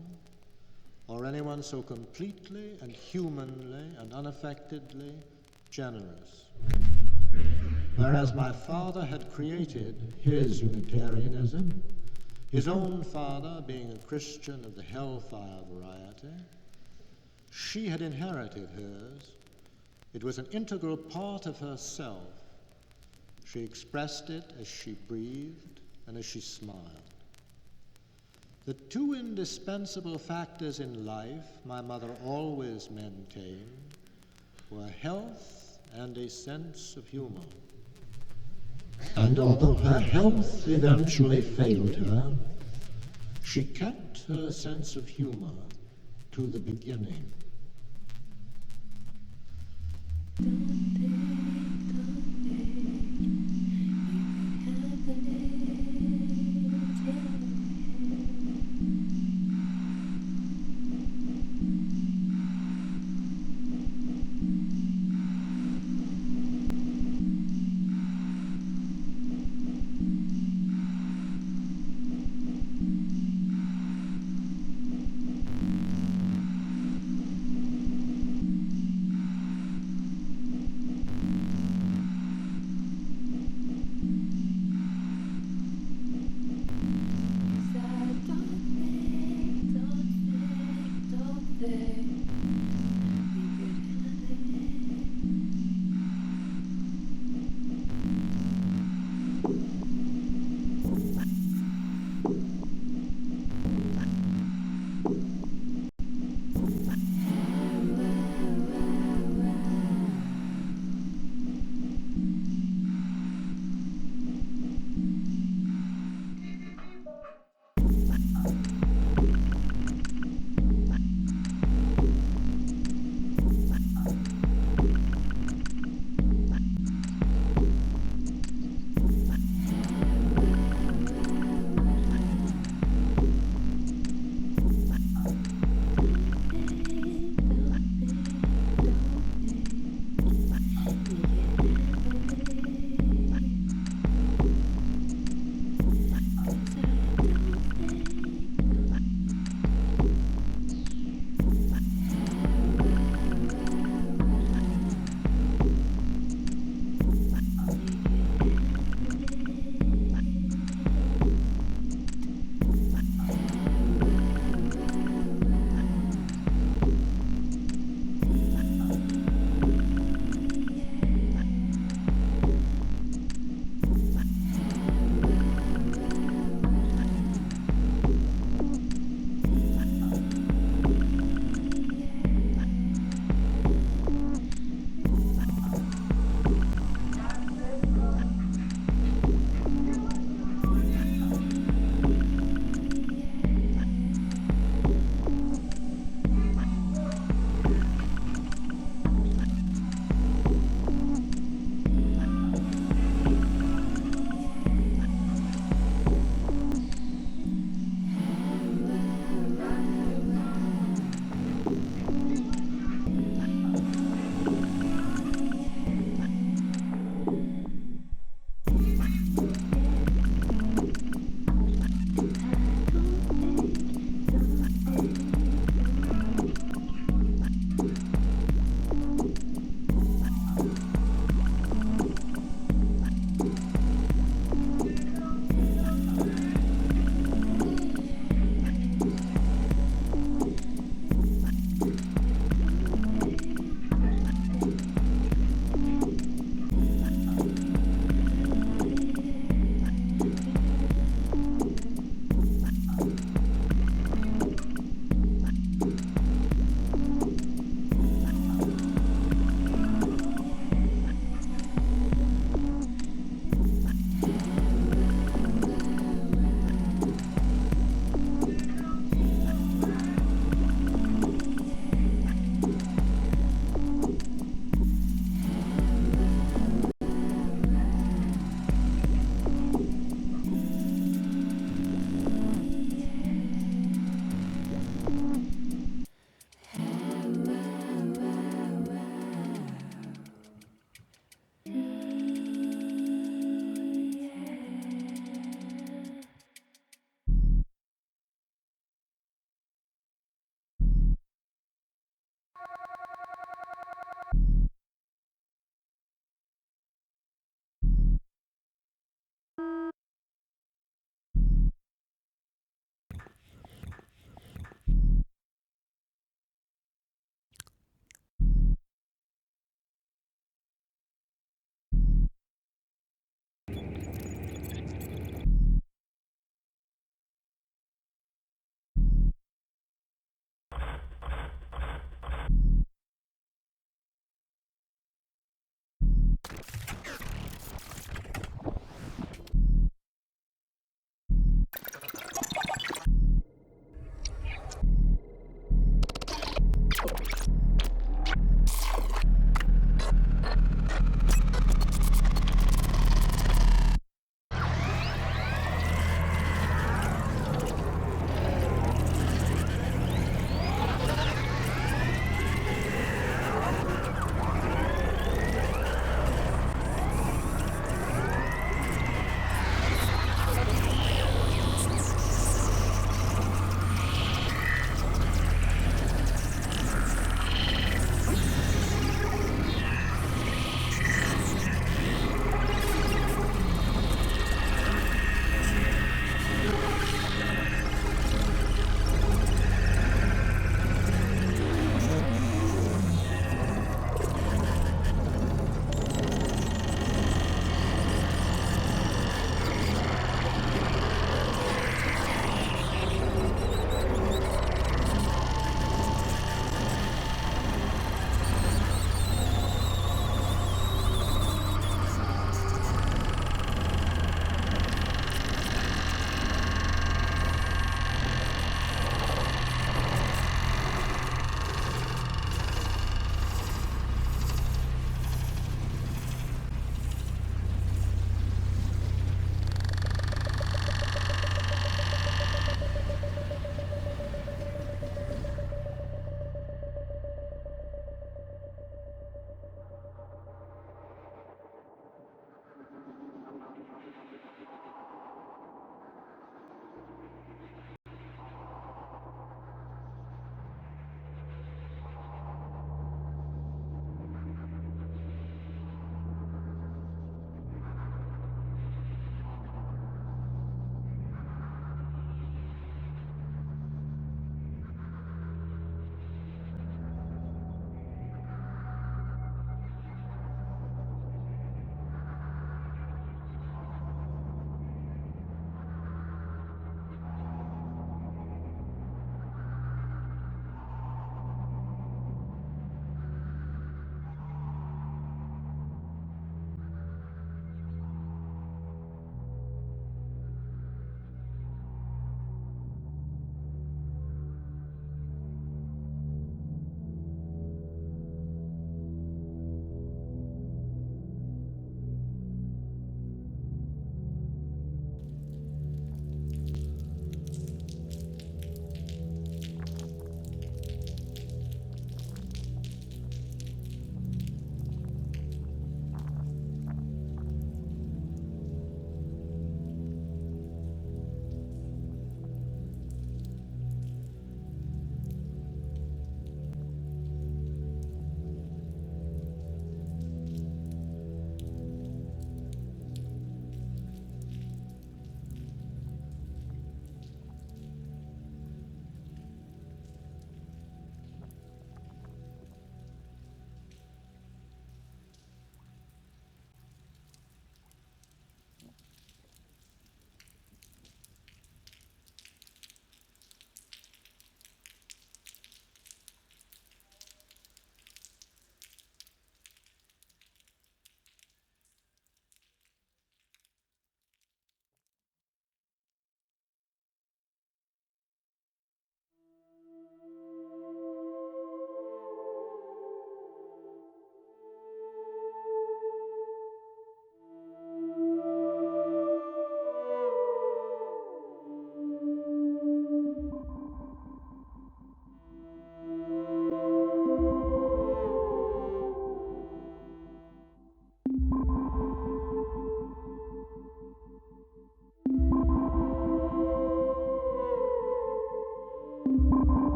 or anyone so completely and humanly and unaffectedly generous. Whereas my father had created his Unitarianism, his own father being a Christian of the hellfire variety, she had inherited hers. It was an integral part of herself. She expressed it as she breathed and as she smiled. The two indispensable factors in life my mother always maintained were health and a sense of humor. And although her health eventually failed her, she kept her sense of humor to the beginning.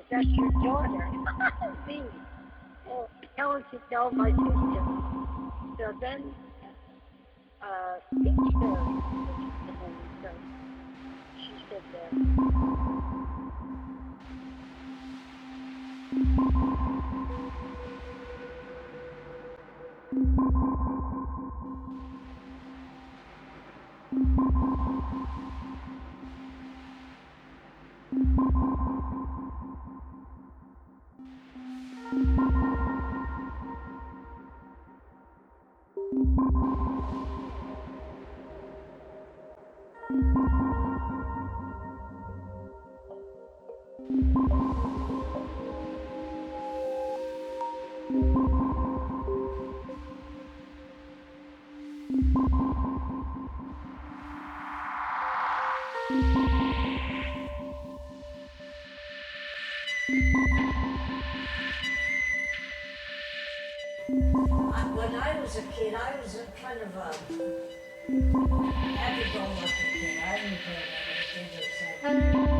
That's your daughter. Me. Oh, tell her to tell my sister. So then, Peter, so she said that. When I was a kid, I was a kind of a happy-go-lucky kid. I didn't care about anything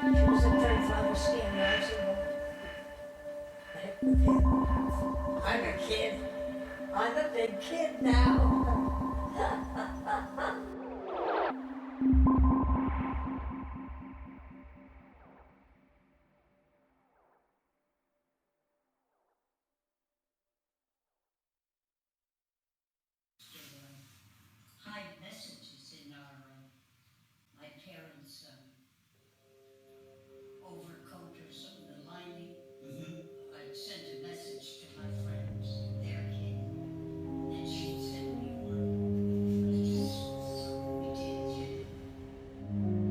She was a 35 skin years ago. I'm a kid. I'm a big kid now. Hide messages in our my parents' overcoat or something, the lining. I'd send a message to my friends, their kid, and she'd send me one. It's just something we did, you know.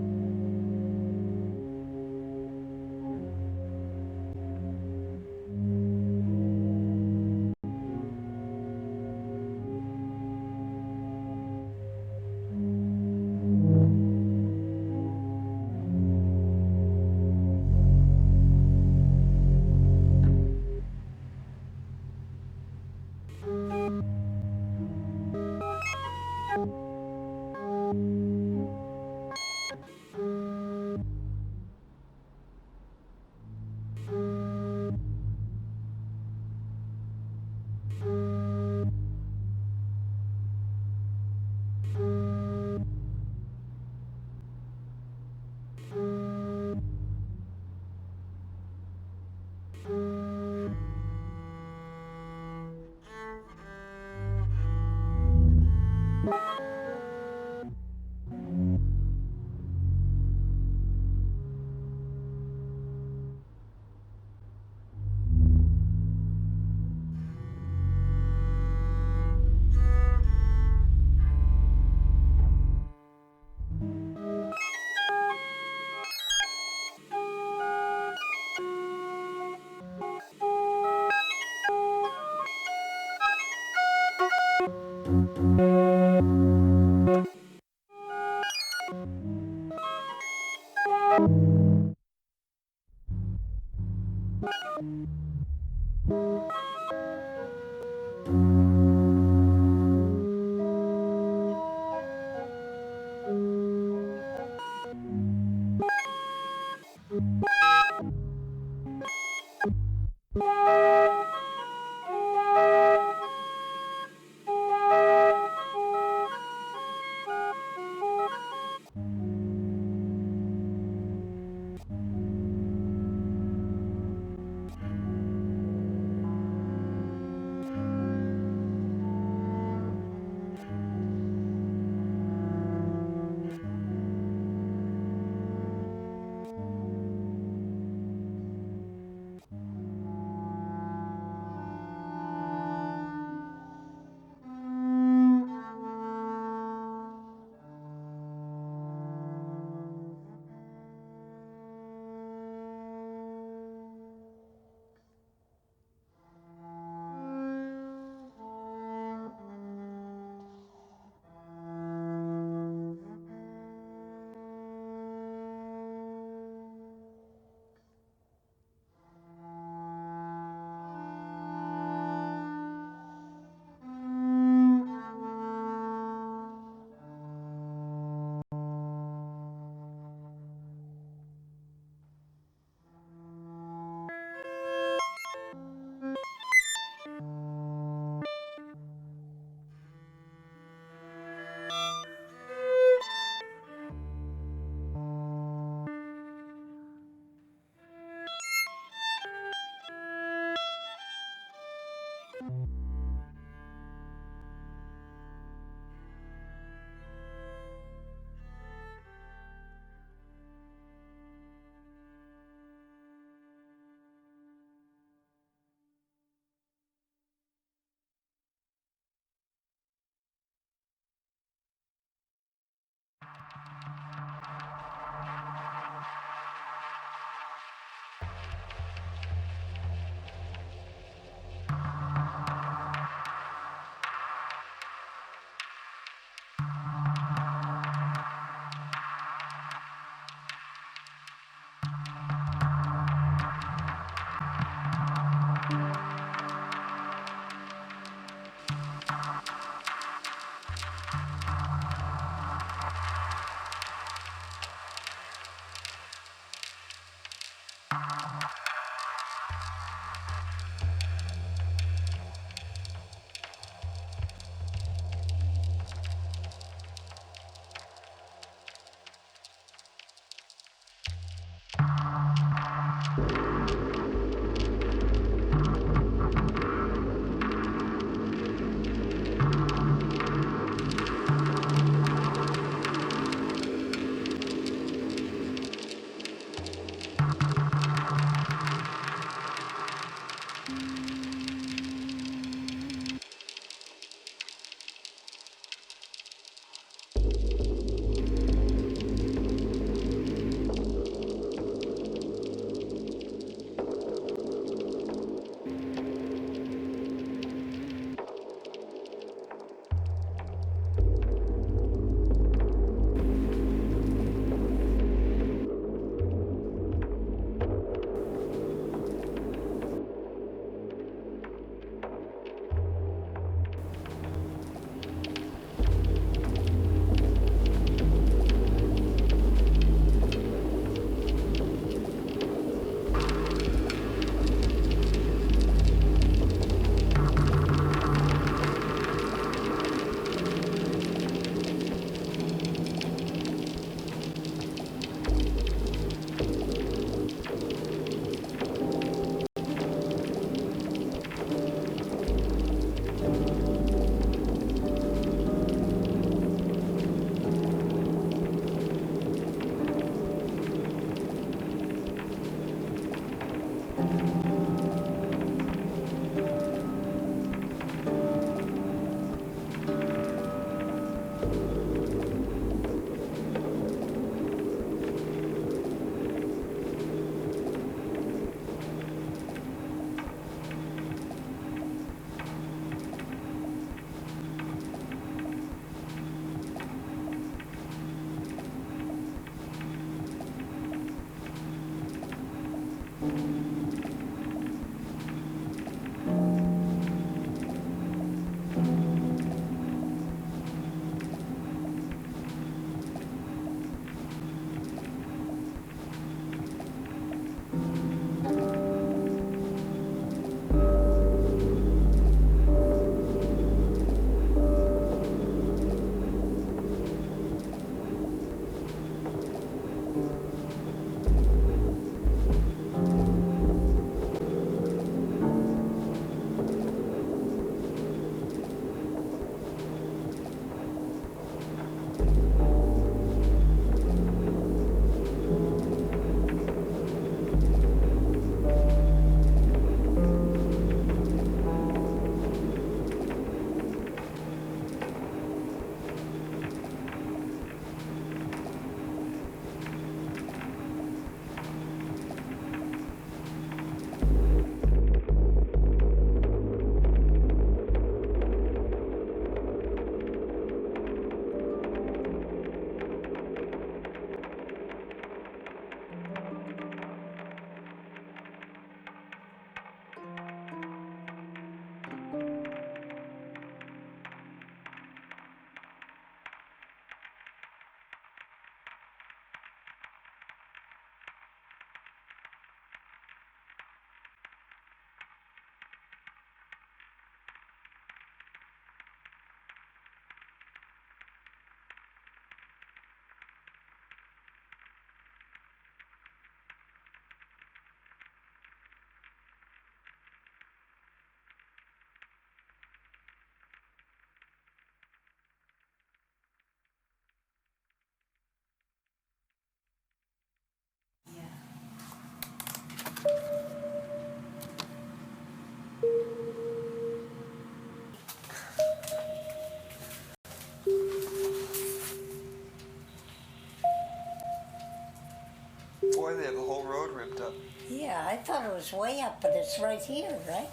Boy, they have the whole road ripped up. Yeah, I thought it was way up, but it's right here, right?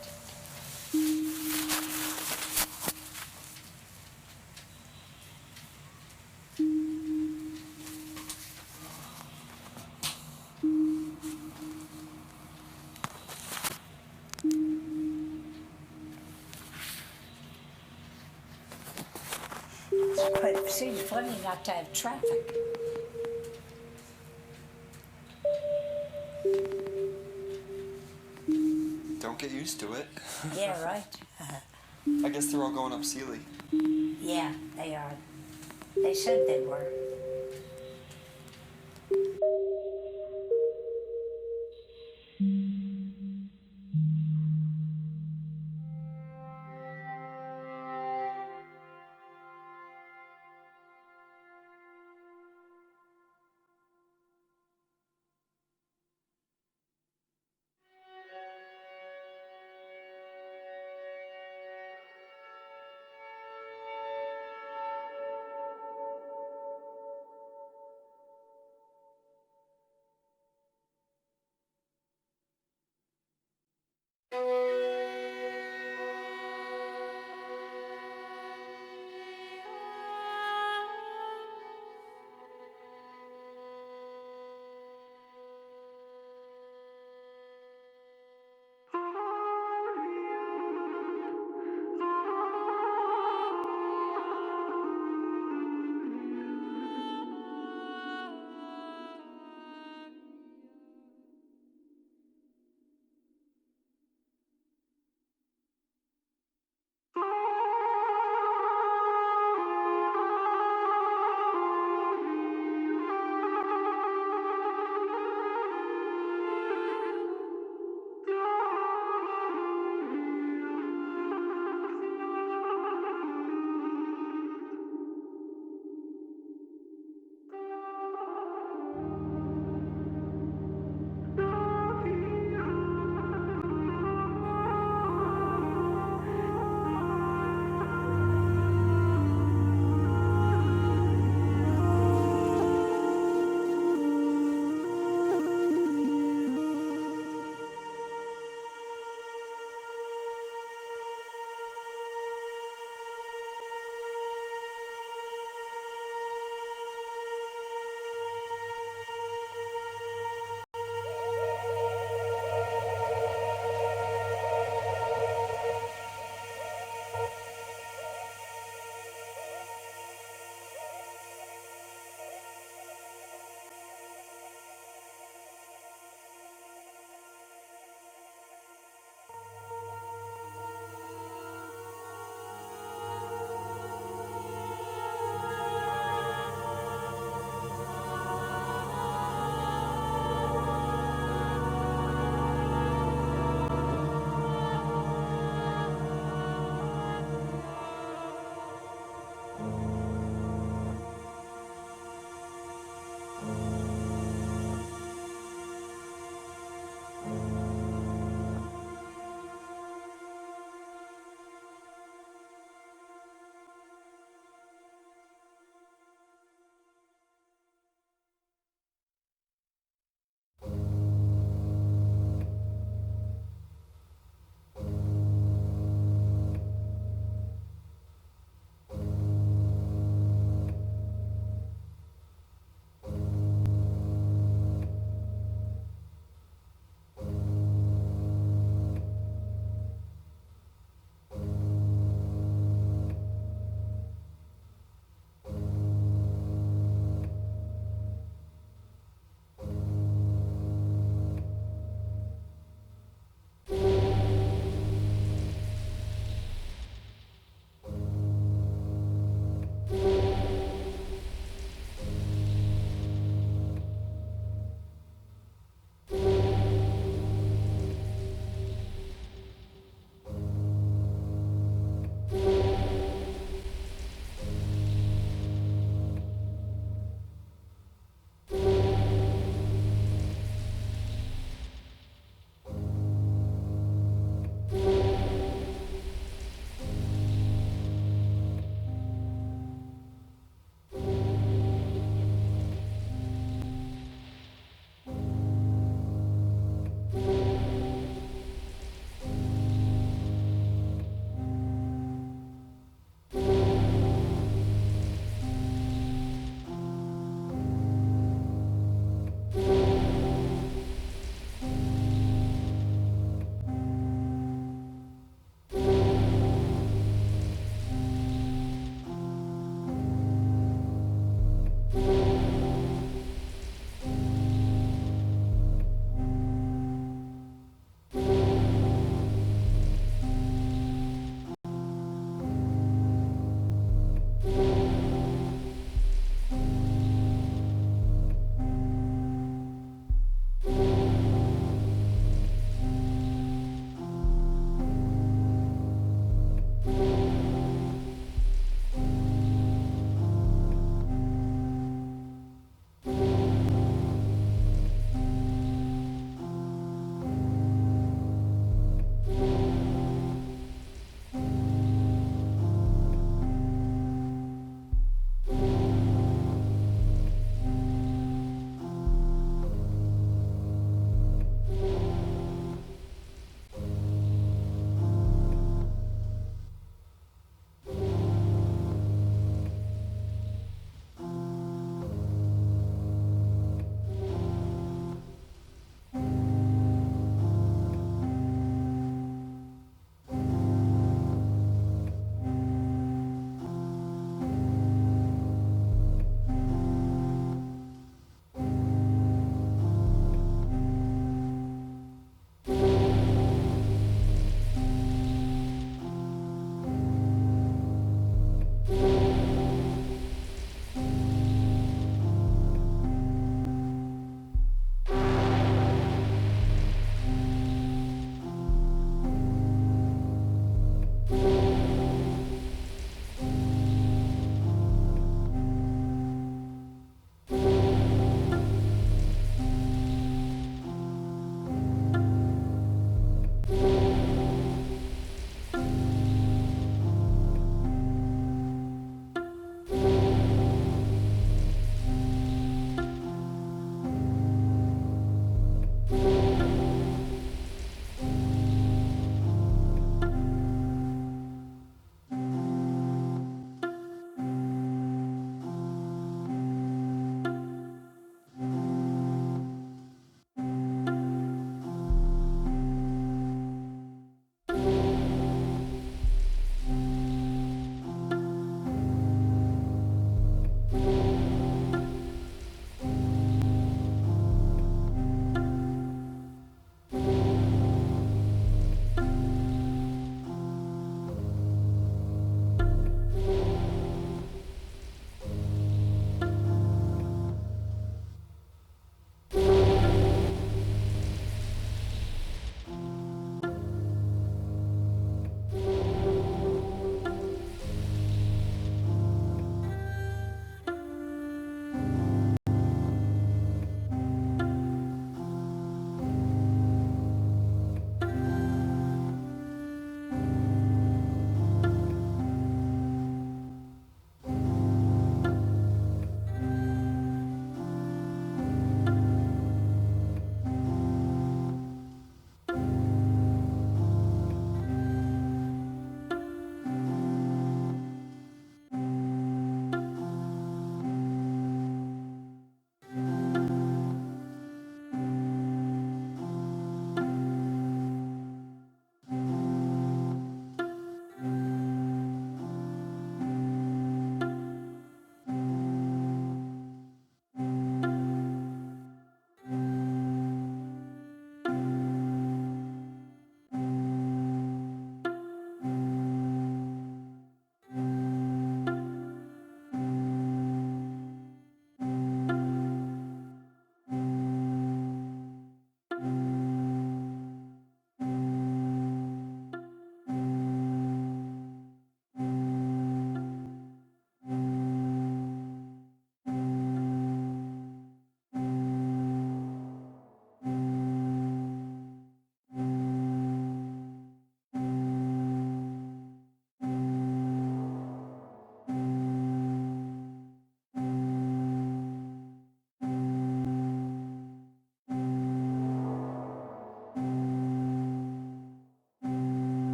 It seems funny not to have traffic. Don't get used to it. Yeah, right. I guess they're all going up Sealy. Yeah, they are. They said they were.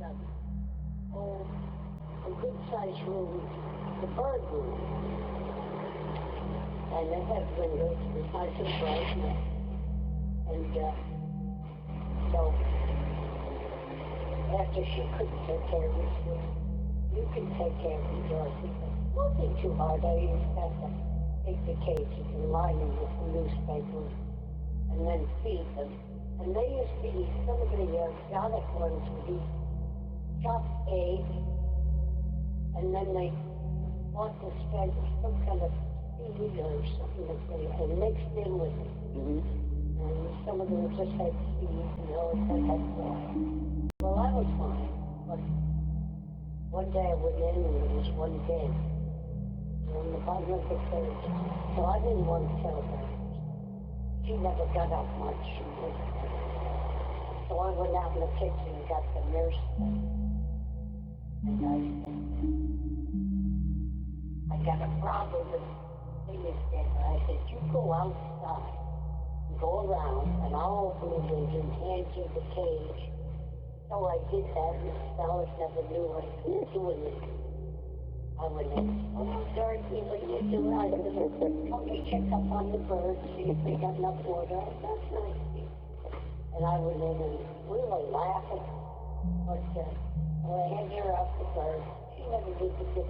a good-sized room, the bird room. And it had windows, it was nice and bright. And so, after she couldn't take care of me, she said, you can take care of me, Dorothy. Nothing too hard. I used to have to take the cages and line them with the newspaper and then feed them. And they used to eat, some of the exotic ones would eat chopped egg, and then they bought this kind of, some kind of seed or something that they had mixed in with it. And some of them just had seeds, and others had water. Well, that was fine, but one day I went in and there was one dead on the bottom of the cage. So I didn't want to tell her. She never got up much. So I went out in the kitchen and got the nurse. And I said, I got a problem with things there. I said, you go outside and go around and I'll open the window and hand you the cage. So I did that and the fellas never knew what I was doing it. I went in, oh, Dorothy, what are you doing? I said, help me check up on the birds, see if they got enough water. That's nice. And I went in and we were laughing. But I had her up the bird. She never did the good.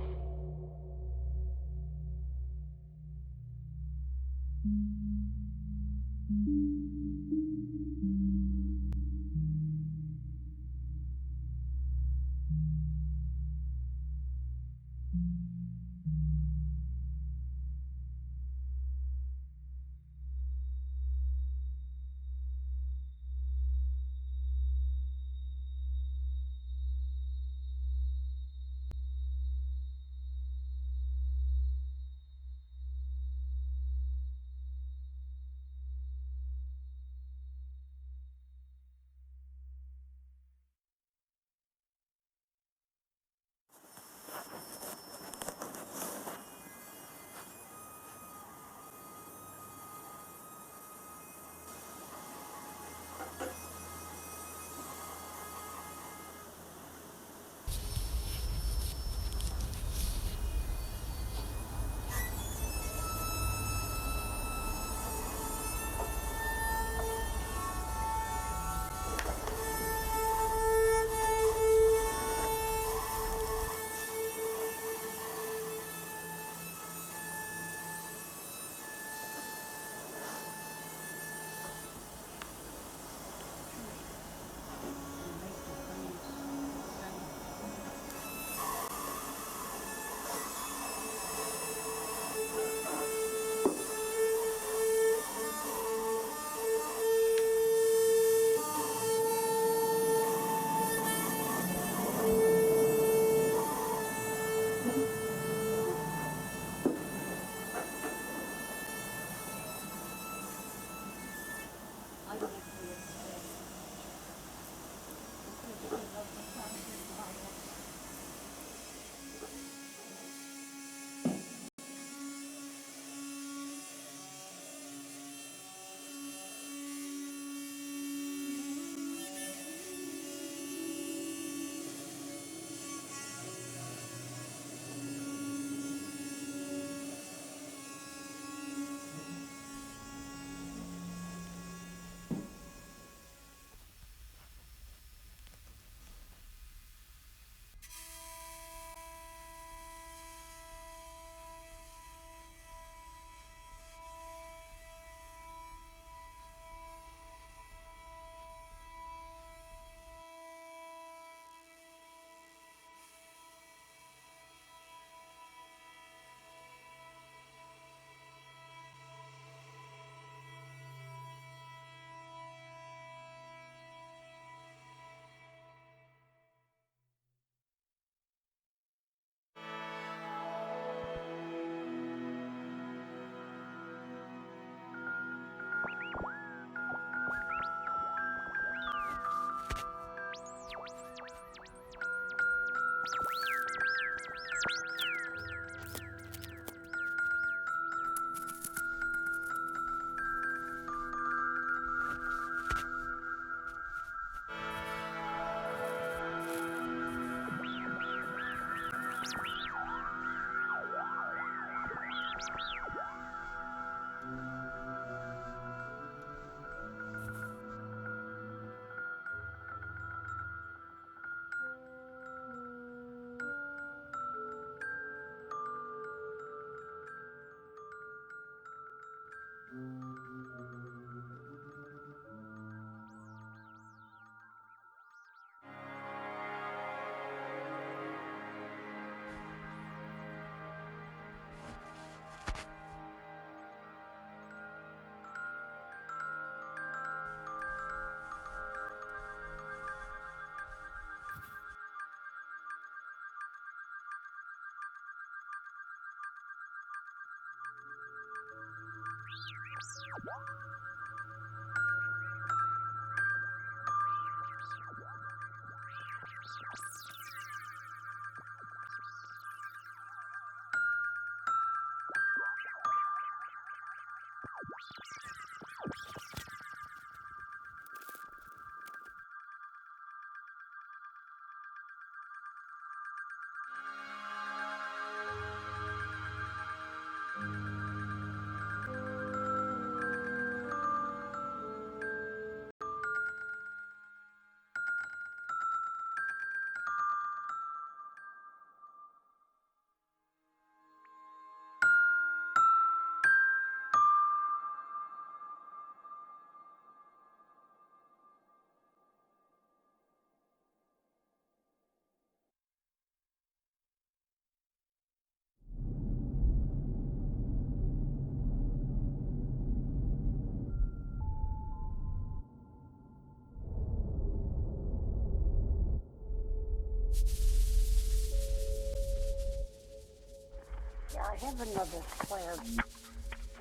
have another square,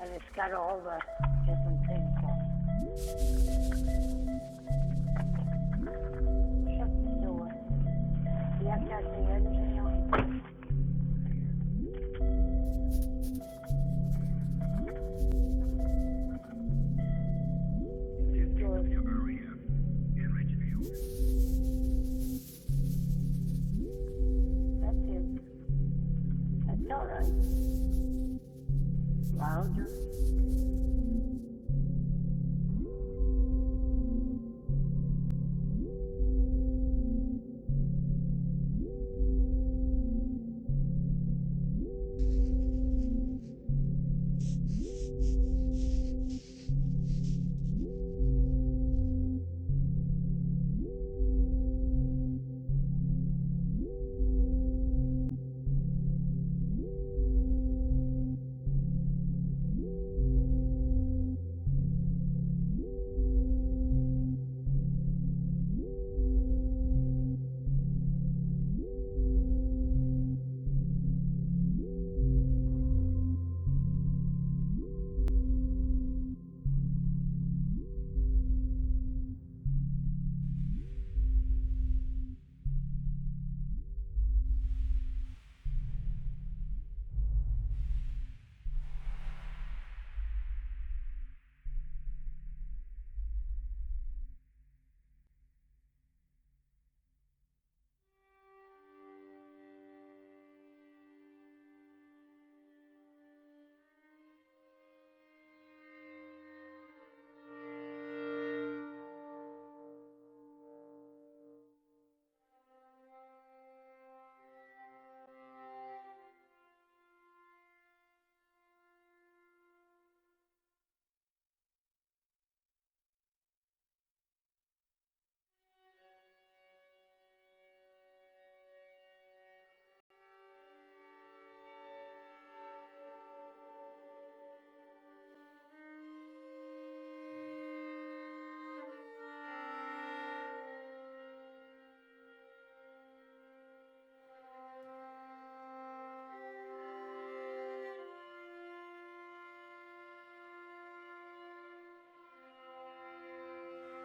and it's got all the different things on it. Shut the door. You have to have the engine on. That's it. That's all right. Louder.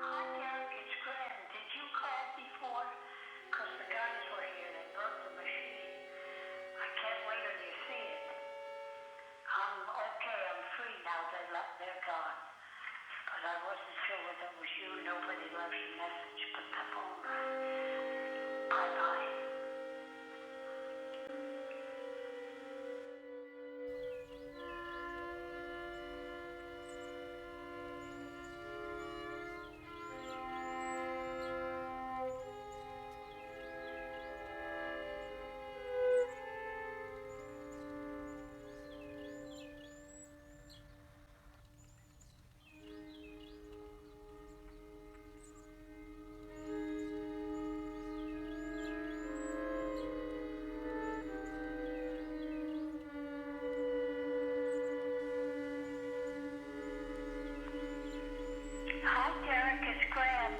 Hi, Derek, it's Graham. Did you call before? Because the guys were here. They broke the machine. I can't wait till you see it. I'm okay. I'm free now. They're gone. But I wasn't sure whether it was you. Nobody left a message but the phone rang. Bye-bye. Hi, Derek, it's Graham.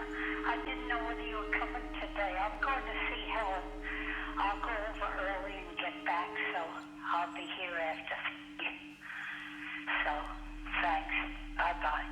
I didn't know whether you were coming today. I'm going to see Helen. I'll go over early and get back, so I'll be here after. So, thanks. Bye-bye.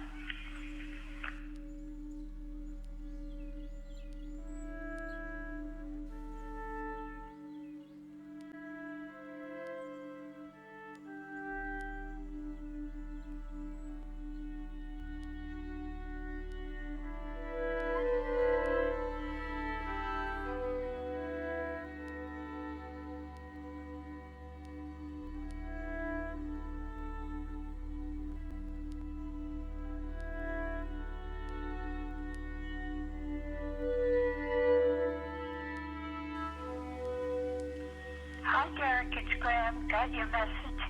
Hi, Derek, it's Graham. Got your message.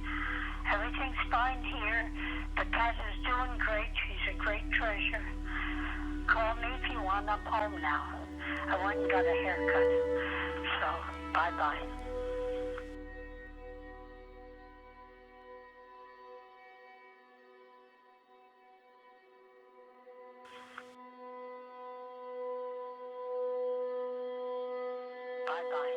Everything's fine here. The cat is doing great. She's a great treasure. Call me if you want. I'm home now. I went and got a haircut. So, bye-bye. Bye-bye.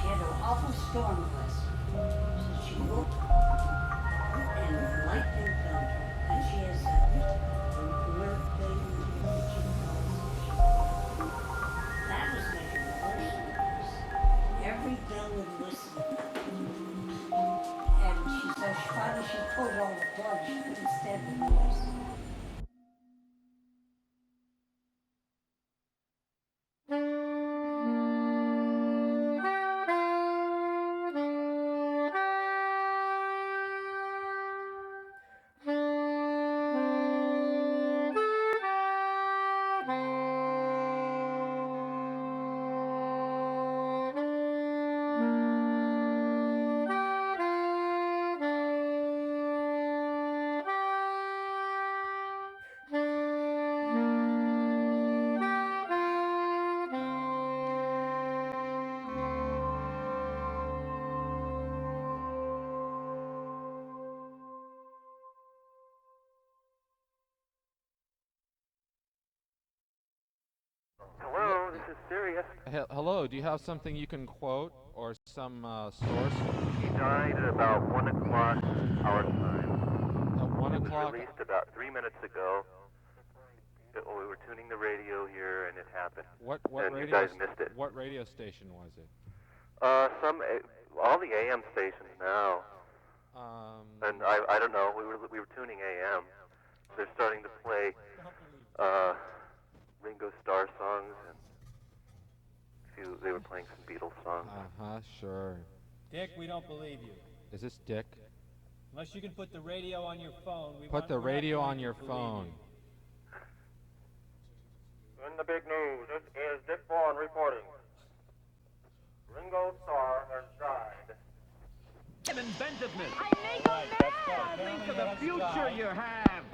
She had an awful storm with us. So she woke and lightning and thunder. And she has a nerve thing that she calls. That was making it worse and worse. Every bell would listen. And she said finally she pulled all the plugs. She couldn't stand the noise. Hello, this is Sirius. Hello, do you have something you can quote or some source? He died at about 1 o'clock our time. At 1 It o'clock? was released about 3 minutes ago. We were tuning the radio here and it happened. What and radio? You guys missed it. What radio station was it? All the AM stations now. And I don't know. We were tuning AM. They're starting to play Ringo Starr songs and they were playing some Beatles songs. Sure. Dick, we don't believe you. Is this Dick? Unless you can put the radio on your phone. Put the radio on your phone. In the big news, this is Dick Vaughan reporting. Ringo Starr has died. An inventiveness. Think of the future you have.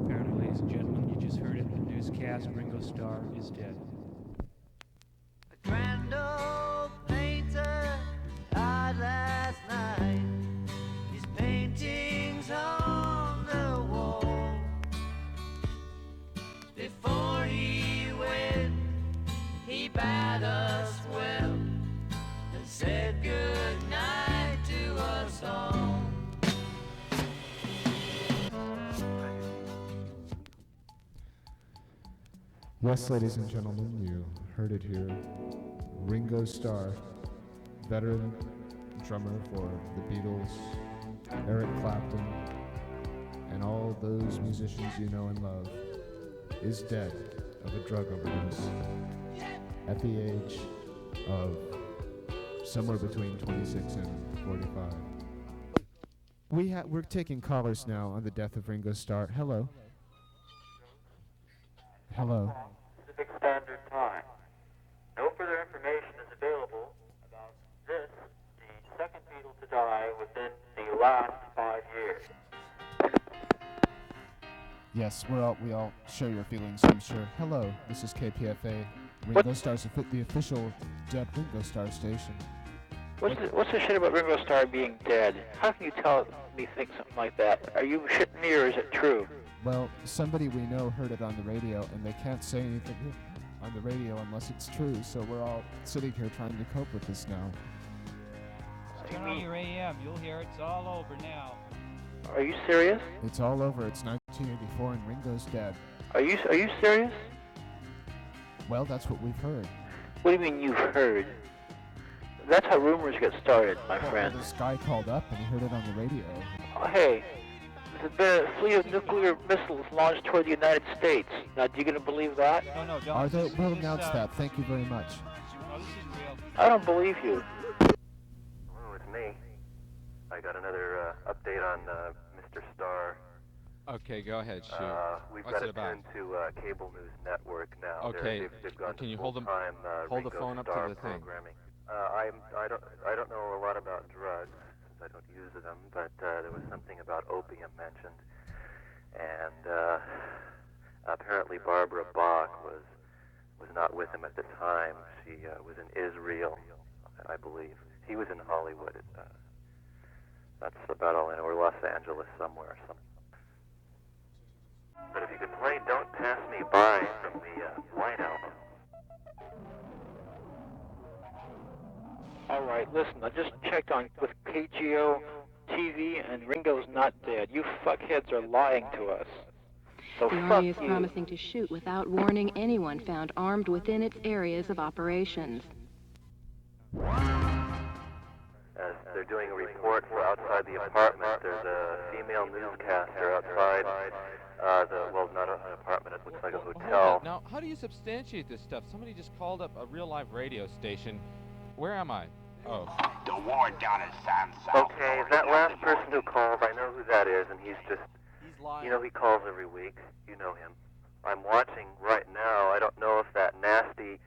Apparently, ladies and gentlemen, you just heard it in the newscast. Ringo Starr is dead. Grand old painter died last night. His paintings on the wall. Before he went, he bade us well and said good night to us all. Yes, ladies and gentlemen, you heard it here. Ringo Starr, veteran drummer for the Beatles, Eric Clapton, and all those musicians you know and love, is dead of a drug overdose at the age of somewhere between 26 and 45. We're taking callers now on the death of Ringo Starr. Hello. Hello. Pacific Standard Time. Yes, we all share your feelings, I'm sure. Hello, this is KPFA. Ringo Starr's the official dead Ringo Starr station. What's the shit about Ringo Starr being dead? How can you tell me think something like that? Are you shitting me or is it true? Well, somebody we know heard it on the radio, and they can't say anything on the radio unless it's true, so we're all sitting here trying to cope with this now. Turn on your AM, you'll hear it's all over now. Are you serious? It's all over, it's 1984 and Ringo's dead. Are you serious? Well, that's what we've heard. What do you mean you've heard? That's how rumors get started, my friend. This guy called up and he heard it on the radio. Oh, hey, there's been a fleet of nuclear missiles launched toward the United States. Now, do you gonna believe that? No, don't. Are they? We'll announce that. Thank you very much. No, this is real. I don't believe you. Oh, it's me. I got another update on Mr. Starr. Okay, go ahead, shoot. We've What's got it it about? tuned to Cable News Network now. Okay, They've gone can to you hold the Ringo phone up to Starr the thing? programming. I don't know a lot about drugs since I don't use them, but there was something about opium mentioned, and apparently Barbara Bach was not with him at the time. She was in Israel, I believe. He was in Hollywood. That's about all I know, or Los Angeles somewhere or something. But if you could play Don't Pass Me By from the White Album. All right, listen, I just checked on with KGO TV, and Ringo's not dead. You fuckheads are lying to us. So The fuck Army is you. promising to shoot without warning anyone found armed within its areas of operations. As they're doing a report for outside the apartment, there's a female newscaster outside not an apartment, it looks like a hotel. Now, how do you substantiate this stuff? Somebody just called up a real live radio station. Where am I? Oh. The war down in South. Okay, that last person who called, I know who that is, and he's lying. You know, he calls every week. You know him. I'm watching right now. I don't know if that nasty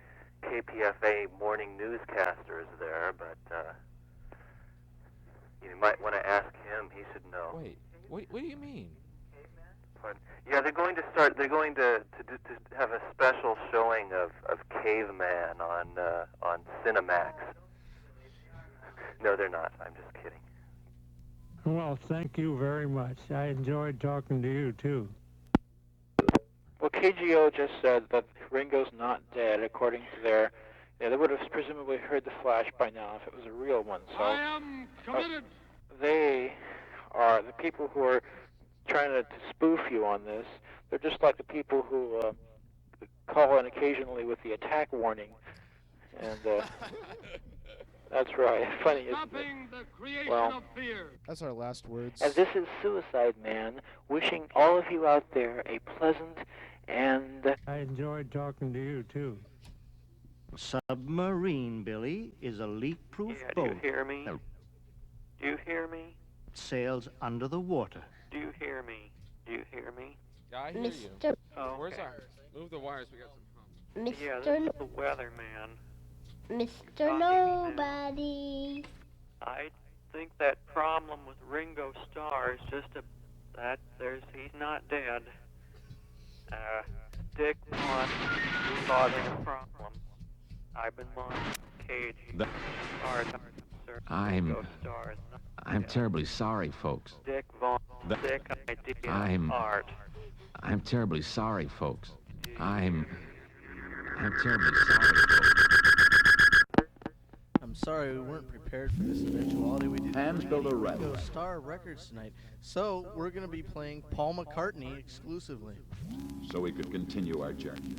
KPFA morning newscaster is there, but you might want to ask him. He should know. Wait, what do you mean? Yeah, they're going to have a special showing of Caveman on Cinemax. No, they're not. I'm just kidding. Well, thank you very much. I enjoyed talking to you, too. Well, KGO just said that Ringo's not dead, according to their... Yeah, they would have presumably heard the flash by now if it was a real one. So I am committed. They are the people who are trying to spoof you on this. They're just like the people who call in occasionally with the attack warning. And that's right. Funny, isn't it? The creation Well, of fear. That's our last words. And this is Suicide Man, wishing all of you out there a pleasant and... I enjoyed talking to you, too. Submarine, Billy, is a leak-proof boat. Do you hear me? Do you hear me? Sails under the water. Do you hear me? Do you hear me? Yeah, I hear you. Oh, okay. Where's our... Move the wires, we got some problems. Yeah, this is the weatherman. Mr. Nobody. I think that problem with Ringo Starr is just he's not dead. Dick Bond is causing a problem. I've been on cage. I'm terribly sorry, folks. Dick Von, sick idea art. I'm terribly sorry, folks. I'm terribly sorry, folks. I'm sorry we weren't prepared for this eventuality. We did Ringo Starr records tonight. So we're going to be playing Paul McCartney exclusively. So we could continue our journey.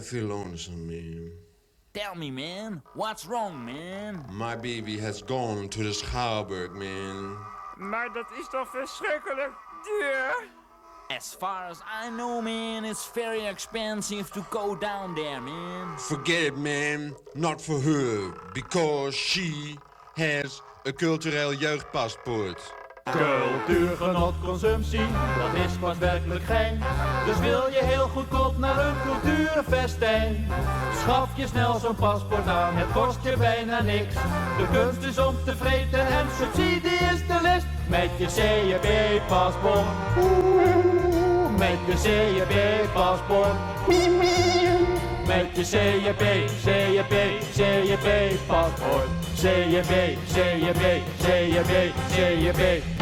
feel lonesome, man. Tell me, man, what's wrong, man? My baby has gone to the Schouwburg, man. Maar dat is toch verschrikkelijk duur? As far as I know, man, it's very expensive to go down there, man. Forget it, man. Not for her. Because she has a cultureel jeugdpaspoort. Cultuurgenot, consumptie, dat is pas werkelijk gein. Dus wil je heel goedkoop naar een cultuurfestijn, schaf je snel zo'n paspoort aan, het kost je bijna niks. De kunst is om te vreten en subsidie is de list. Met je CJB-paspoort, met je CJB-paspoort. Met je CJB-paspoort. CJB.